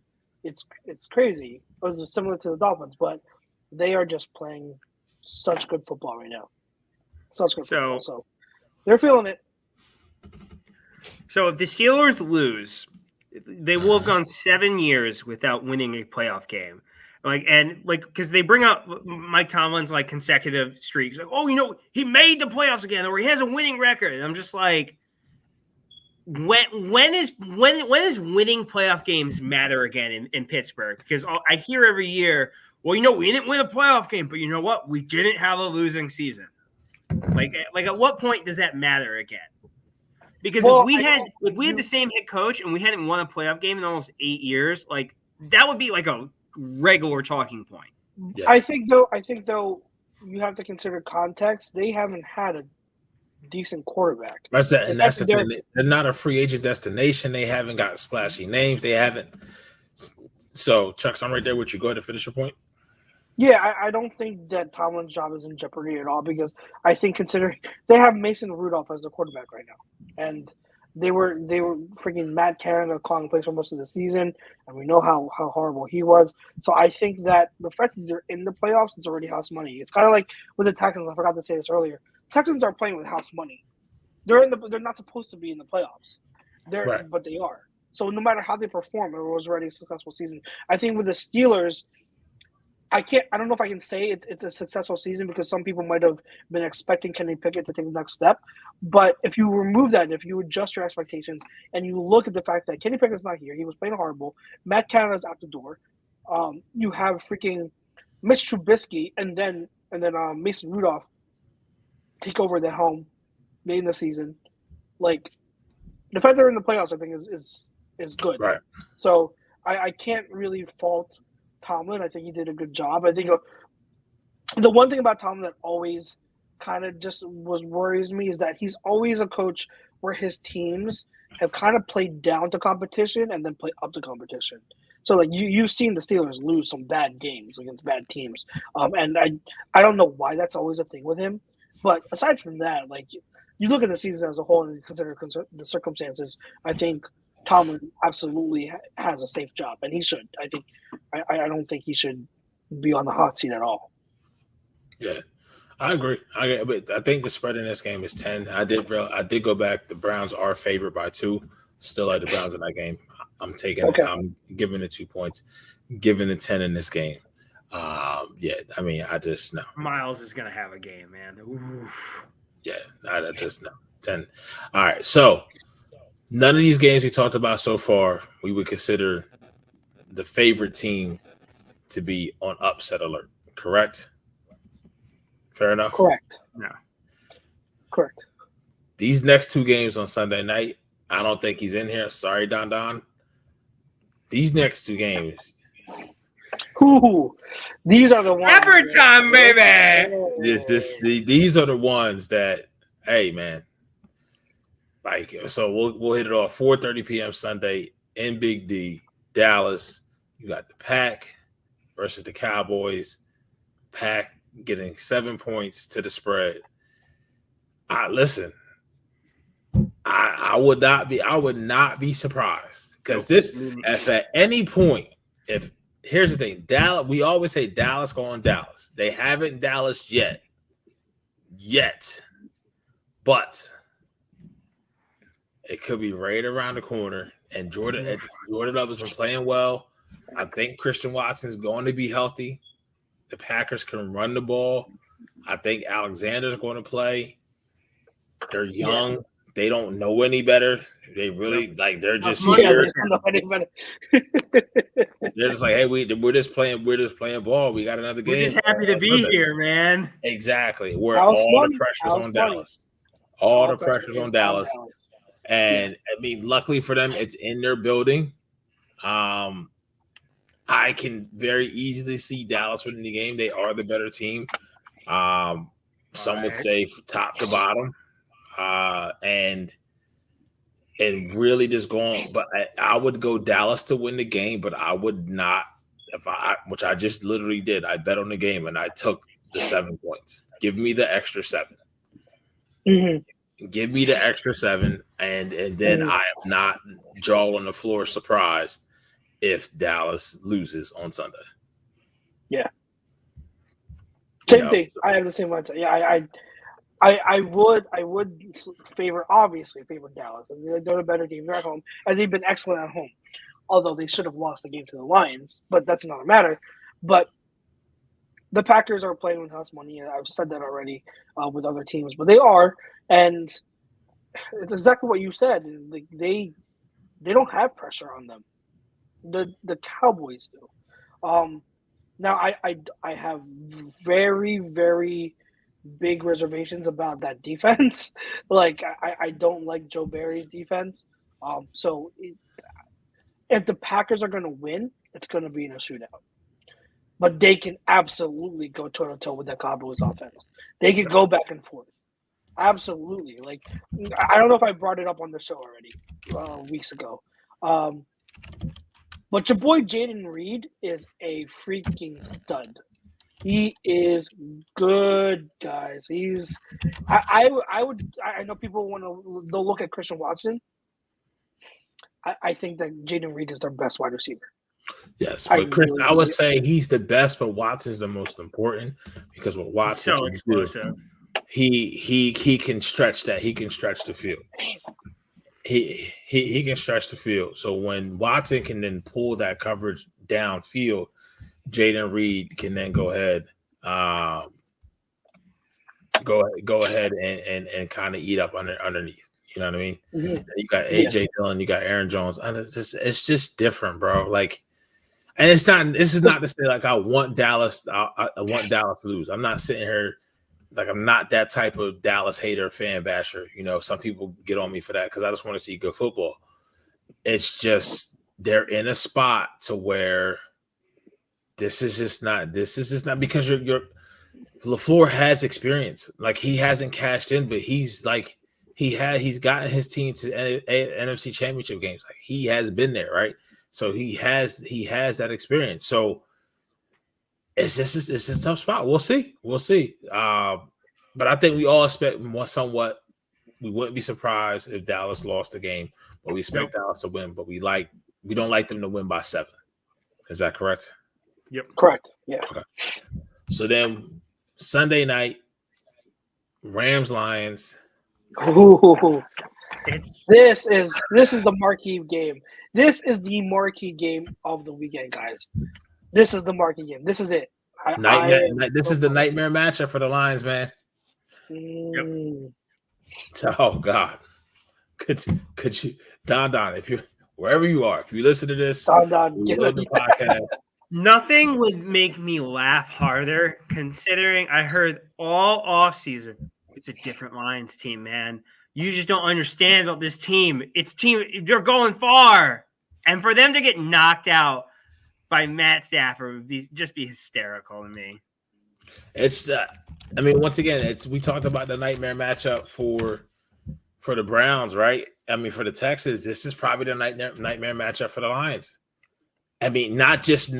it's crazy. It's similar to the Dolphins, but they are just playing such good football right now. Such good football. So they're feeling it. So if the Steelers lose, they will have gone 7 years without winning a playoff game. Because they bring up Mike Tomlin's like consecutive streaks. Like, oh, he made the playoffs again, or he has a winning record. And I'm just like, when is winning playoff games matter again in Pittsburgh? Because I hear every year, well, we didn't win a playoff game, but you know what? We didn't have a losing season. Like at what point does that matter again? Because if we had the same head coach and we hadn't won a playoff game in almost 8 years, like that would be like a regular talking point. Yeah. I think though you have to consider context. They haven't had a decent quarterback. That's the thing. They're not a free agent destination. They haven't got splashy names. They haven't. So, Chuck, I'm right there with you. Go ahead and finish your point. Yeah, I don't think that Tomlin's job is in jeopardy at all because I think considering they have Mason Rudolph as the quarterback right now, and they were freaking Matt Canada calling plays for most of the season, and we know how horrible he was. So I think that the fact that they're in the playoffs, it's already house money. It's kind of like with the Texans. I forgot to say this earlier. Texans are playing with house money. They're not supposed to be in the playoffs. But they are. So no matter how they perform, it was already a successful season. I think with the Steelers, I don't know if I can say it's a successful season because some people might have been expecting Kenny Pickett to take the next step. But if you remove that, if you adjust your expectations and you look at the fact that Kenny Pickett's not here, he was playing horrible. Matt Canada's out the door. You have freaking Mitch Trubisky and then Mason Rudolph take over the helm late in the season. Like the fact they're in the playoffs, I think is good. Right. So I can't really fault Tomlin. I think he did a good job. I think the one thing about Tomlin that always kind of just worries me is that he's always a coach where his teams have kind of played down to competition and then play up to competition. So like you've seen the Steelers lose some bad games against bad teams, and I don't know why that's always a thing with him. But aside from that, like you look at the season as a whole and consider the circumstances, I think Tomlin absolutely has a safe job, and he should. I don't think he should be on the hot seat at all. Yeah, I agree. But I think the spread in this game is 10. I did go back. The Browns are favored by 2. Still like the Browns in that game. I'm taking it. I'm giving it 2 points. Giving it 10 in this game. I mean, I just know Miles is gonna have a game, man. Ooh. Yeah, I just know 10. All right, so none of these games we talked about so far, we would consider the favorite team to be on upset alert. Correct? Fair enough. Correct. No. Correct. These next 2 games on Sunday night, I don't think he's in here. Sorry, Don. These next 2 games. Ooh, these are the ones. Every time, baby. These are the ones that, hey, man. Like, so we'll hit it off 4:30 p.m. Sunday in Big D, Dallas. You got the Pack versus the Cowboys. Pack getting 7 points to the spread. Listen. I would not be surprised because if at any point, if here's the thing, Dallas, we always say Dallas going Dallas. They haven't Dallas yet, but it could be right around the corner. And Jordan Love has been playing well. I think Christian Watson is going to be healthy. The Packers can run the ball. I think Alexander's going to play. They're young. Yeah. They don't know any better. They really they're just here. They're just like, hey, we're just playing ball. We got another game. We're just happy to be here, man. Exactly. Where all the pressure's on Dallas. All the pressure's on Dallas. And I mean, luckily for them, it's in their building. I can very easily see Dallas winning the game. They are the better team. Some would say from top to bottom. And really just going, but I would go Dallas to win the game, but I would not, which I just literally did. I bet on the game and I took the 7 points. Give me the extra 7. Mm-hmm. Give me the extra 7, and then I am not jaw on the floor surprised if Dallas loses on Sunday. Yeah. Same thing. I have the same mindset. Yeah, I would favor Dallas. They're a better team. They're at home, and they've been excellent at home. Although they should have lost the game to the Lions, but that's not a matter. But the Packers are playing with house money. I've said that already with other teams, but they are, and it's exactly what you said. Like they don't have pressure on them. The Cowboys do. Now I have very, very big reservations about that defense. Like I don't like Joe Barry's defense. So if the Packers are going to win, it's going to be in a shootout. But they can absolutely go toe-to-toe with the Cowboys offense. They can go back and forth. Absolutely. Like, I don't know if I brought it up on the show already weeks ago. But your boy Jaden Reed is a freaking stud. He is good, guys. I know people they'll look at Christian Watson. I think that Jaden Reed is their best wide receiver. Yes, but Chris, I would say he's the best, but Watson's the most important because what Watson so explosive. He can stretch that. He can stretch the field. He can stretch the field. So when Watson can then pull that coverage downfield, Jaden Reed can then go ahead and kind of eat up underneath. You know what I mean? Mm-hmm. You got AJ Dillon, you got Aaron Jones. And it's just different, bro. Like, and it's not. This is not to say like I want Dallas. I want Dallas to lose. I'm not sitting here like I'm not that type of Dallas hater, fan basher. You know, some people get on me for that because I just want to see good football. It's just they're in a spot to where this is just not because you're LaFleur has experience. Like he hasn't cashed in, but he's like he's gotten his team to NFC championship games. Like he has been there, right? So he has that experience. So it's a tough spot. We'll see. But I think we all expect somewhat. We wouldn't be surprised if Dallas lost the game, but we expect Dallas to win. But we don't like them to win by 7. Is that correct? Yep. Correct. Yeah. Okay. So then Sunday night, Rams Lions. Ooh. This is the marquee game. This is the marquee game of the weekend, guys. This is the marquee game. This is it. This is the nightmare matchup for the Lions, man. Yep. Oh God, could you, Don? If you wherever you are, if you listen to this, Don, the podcast. Nothing would make me laugh harder, considering I heard all offseason it's a different Lions team, man. You just don't understand about this team. They're going far. And for them to get knocked out by Matt Stafford would just be hysterical to me. Once again, we talked about the nightmare matchup for the Browns, right? I mean, for the Texans, this is probably the nightmare matchup for the Lions. I mean, not just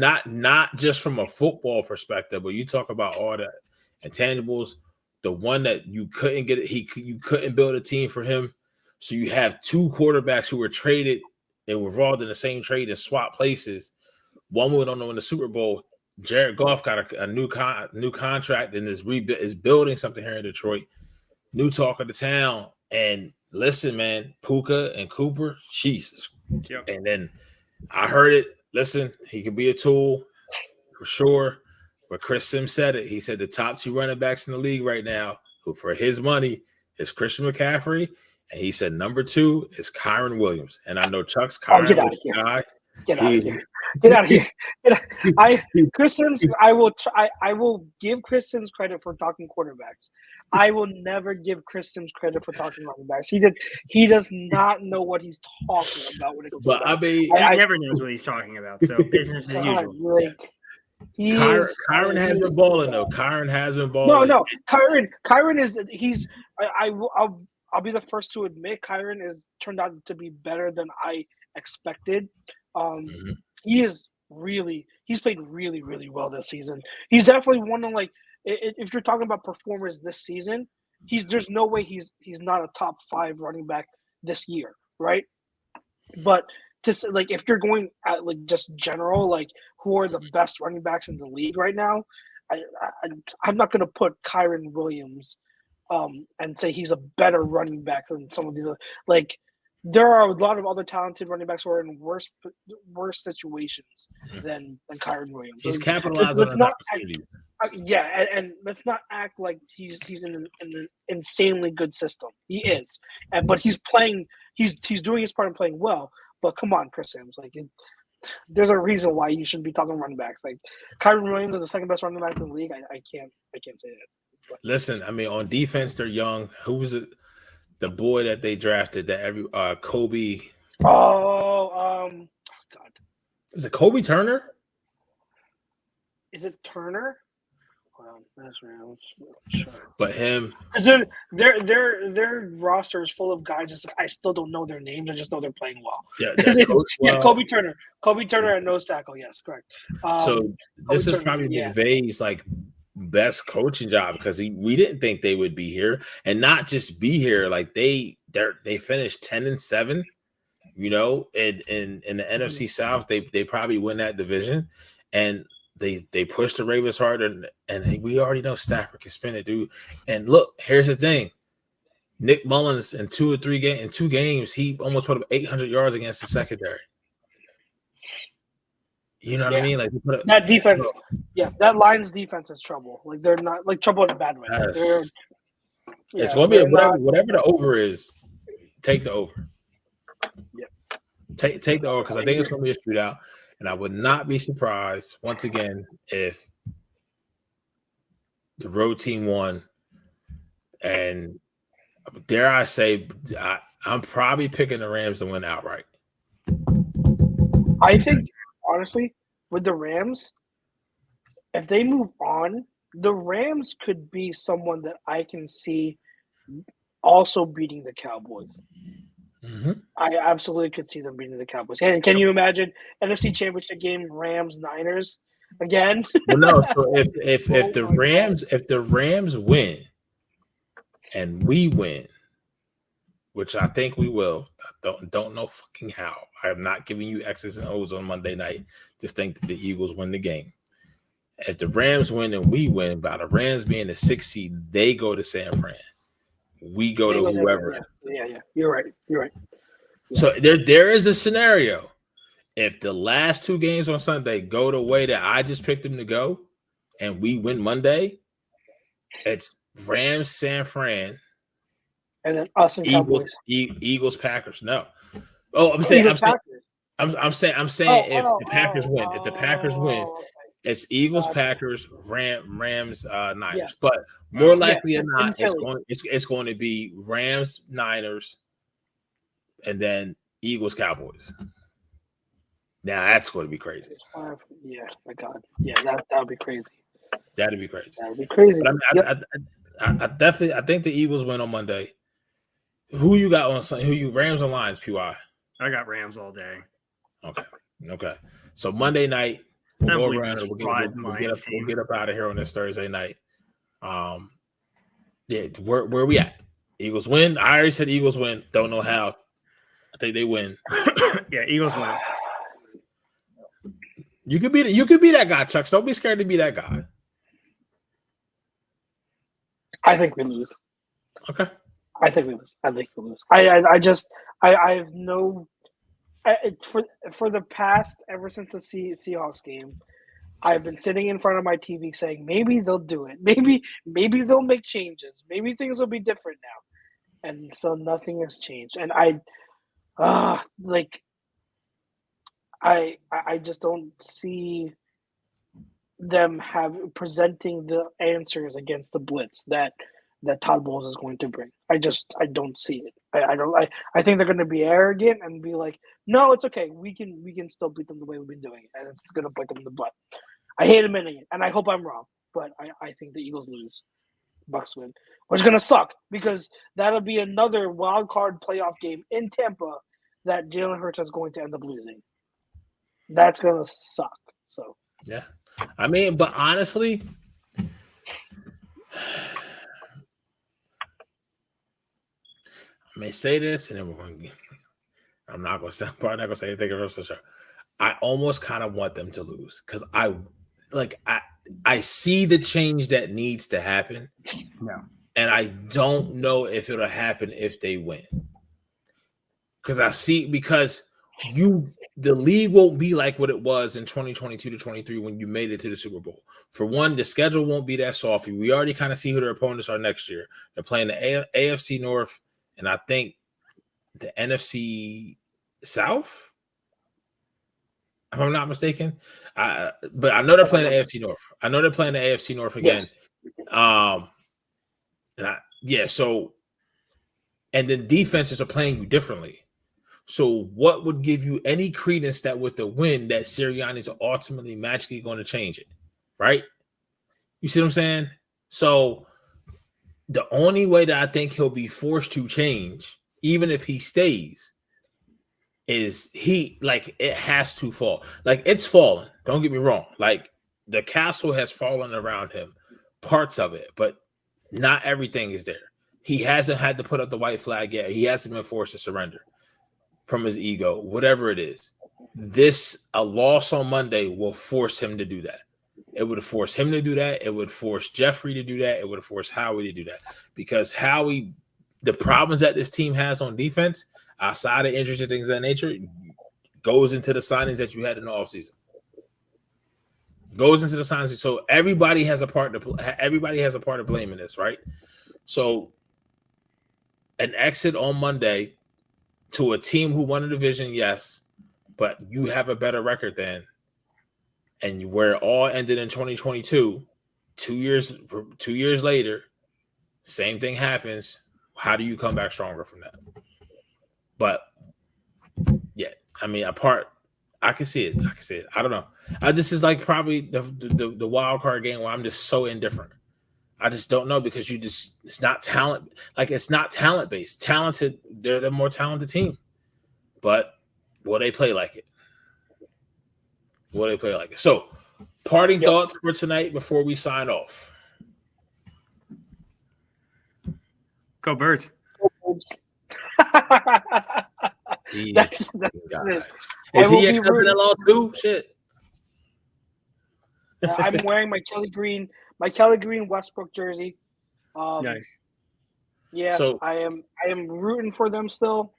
from a football perspective, but you talk about all the intangibles. The one that you couldn't get, you couldn't build a team for him. So you have 2 quarterbacks who were traded and were involved in the same trade and swap places. One went on to win the Super Bowl. Jared Goff got a new contract and is building something here in Detroit. New talk of the town. And listen, man, Puka and Cooper, Jesus. Yep. And then I heard it. Listen, he could be a tool for sure. But Chris Sims said it. He said the top 2 running backs in the league right now, who for his money is Christian McCaffrey, and he said number 2 is Kyron Williams. And I know Chuck's Kyron Williams guy. Get out of here! Get out of here! Chris Sims. I will give Chris Sims credit for talking quarterbacks. I will never give Chris Sims credit for talking running backs. He does not know what he's talking about when it comes to that. He never knows what he's talking about. So business as usual. Kyron has been balling though. Kyron has been balling. No. Kyron is I'll be the first to admit Kyron has turned out to be better than I expected. He's played really, really well this season. He's definitely one of if you're talking about performers this season, there's no way he's not a top 5 running back this year, right? But like if you're going at like just general, like who are the best running backs in the league right now, I'm not gonna put Kyron Williams and say he's a better running back than some of these. Like there are a lot of other talented running backs who are in worse situations than Kyron Williams. He's capitalized on opportunities. And let's not act like he's in an insanely good system. He is, but he's playing. He's doing his part and playing well. But come on, Chris Sims, like there's a reason why you shouldn't be talking running backs. Like Kyron Williams is the second best running back in the league. I can't say that. But. Listen, I mean, on defense they're young. Who was it? The boy that they drafted that Kobe. God. Is it Kobe Turner? Is it Turner? Well, that's right. Sure. But him. Because their roster is full of guys. Just like, I still don't know their names. I just know they're playing well. Yeah, Kobe Turner. Kobe Turner at nose tackle. Yes, correct. So this is probably McVay's like best coaching job because we didn't think they would be here, and not just be here. Like they finished 10-7. You know, in the NFC South, they probably win that division, and they pushed the Ravens hard, and we already know Stafford can spin it, dude. And look, here's the thing: Nick Mullins in 2 games, he almost put up 800 yards against the secondary. You know what I mean? Like that defense, that Lions defense is trouble. Like they're not like trouble in a bad way. Yes. It's going to be whatever the over is. Take the over. Yeah. Take the over because I think it's going to be a shootout. And I would not be surprised, once again, if the road team won. And dare I say, I'm probably picking the Rams to win outright. I think, honestly, with the Rams, if they move on, the Rams could be someone that I can see also beating the Cowboys. Mm-hmm. I absolutely could see them beating the Cowboys. And can you imagine NFC Championship game Rams-Niners again? Well, no. So if the Rams win and we win, which I think we will, I don't know fucking how. I am not giving you X's and O's on Monday night. Just think that the Eagles win the game. If the Rams win and we win, by the Rams being the 6th seed, they go to San Fran. We go to whoever. Yeah. You're right. Yeah. So there is a scenario. If the last 2 games on Sunday go the way that I just picked them to go, and we win Monday, it's Rams, San Fran, and then us and Cowboys. Eagles, Packers. No. Oh, I'm saying if the Packers win, if the Packers win, it's Eagles, Packers, Rams, Niners. Yeah. But more likely than not, it's going to be Rams, Niners, and then Eagles, Cowboys. Now that's going to be crazy. Yeah, my God. Yeah, that would be crazy. That'd be crazy. That would be crazy. But I think the Eagles win on Monday. Who you got on Sunday? Who you Rams or Lions, PY? I got Rams all day. Okay. So Monday night, we'll go around and we'll get up out of here on this Thursday night. Where we at? Eagles win. I already said Eagles win. Don't know how. I think they win. Yeah, Eagles win. You could be that guy, Chucks. Don't be scared to be that guy. I think we lose. Okay. I think we lose. I have no. For the past, ever since the Seahawks game, I've been sitting in front of my TV saying maybe they'll do it. Maybe they'll make changes. Maybe things will be different now. And so nothing has changed. And I just don't see them presenting the answers against the blitz that Todd Bowles is going to bring. I don't see it. I think they're going to be arrogant and be like, no, it's okay. We can still beat them the way we've been doing it, and it's going to bite them in the butt. I hate admitting it, and I hope I'm wrong, but I think the Eagles lose. Bucks win, which is going to suck because that'll be another wild card playoff game in Tampa that Jalen Hurts is going to end up losing. That's going to suck. So yeah, I mean, but honestly, I may say this, and then we're going. I'm not going to say. Probably not going to say anything else. Sure. I almost kind of want them to lose because I see the change that needs to happen. No. And I don't know if it'll happen if they win. Because the league won't be like what it was in 2022 to 23 when you made it to the Super Bowl. For one, the schedule won't be that soft. We already kind of see who their opponents are next year. They're playing the AFC North, and I think the NFC South, if I'm not mistaken. But I know they're playing the AFC North. I know they're playing the AFC North again. Yes. And then defenses are playing you differently. So what would give you any credence that with the win that Sirianni's ultimately magically going to change it, right? You see what I'm saying? So the only way that I think he'll be forced to change, even if he stays, is it has to fall. Like, it's fallen. Don't get me wrong. Like, the castle has fallen around him, parts of it, but not everything is there. He hasn't had to put up the white flag yet. He hasn't been forced to surrender from his ego, whatever it is. A loss on Monday will force him to do that. It would force him to do that. It would force Jeffrey to do that. It would force Howie to do that. Because Howie, the problems that this team has on defense, outside of injuries and things of that nature, goes into the signings that you had in the offseason. Goes into the signings. So everybody has a part to blame in this, right? So an exit on Monday to a team who won a division, yes, but you have a better record than, and where it all ended in 2022, 2 years later, same thing happens. How do you come back stronger from that? But yeah, I mean, I can see it. I don't know. This is like probably the wild card game where I'm just so indifferent. I just don't know because it's not talent. Like, it's not talent based. Talented, they're the more talented team. But will they play like it? So, parting thoughts for tonight before we sign off. Go Birds. That's Is he a cousin-in-law too? Shit. I'm wearing my Kelly Green Westbrook jersey. Nice. Yeah, So I am rooting for them still.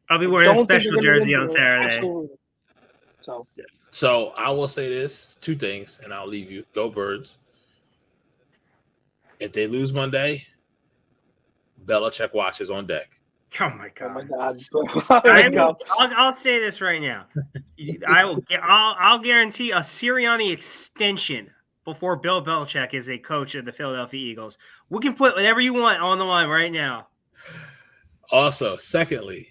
I'll be wearing a special jersey on Saturday. Absolutely. So I will say this, two things, and I'll leave you. Go Birds. If they lose Monday, Belichick watches on deck. Oh my god! Oh my God. I'll say this right now. I'll guarantee a Sirianni extension before Bill Belichick is a coach of the Philadelphia Eagles. We can put whatever you want on the line right now. Also, secondly,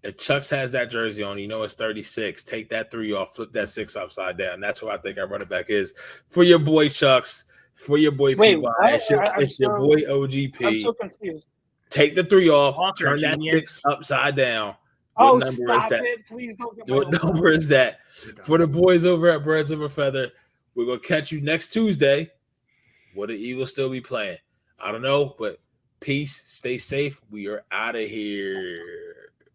if Chucks has that jersey on, it's 36. Take that 3 off, flip that 6 upside down. That's who I think our running back is. For your boy Chucks, for your boy PY, it's your boy OGP. I'm so confused. Take the 3 off, turn that 6 upside down. What number is that? Please don't get What number is that? For the boys over at Birds of a Feather, we're going to catch you next Tuesday. Will the Eagles still be playing? I don't know, but peace. Stay safe. We are out of here.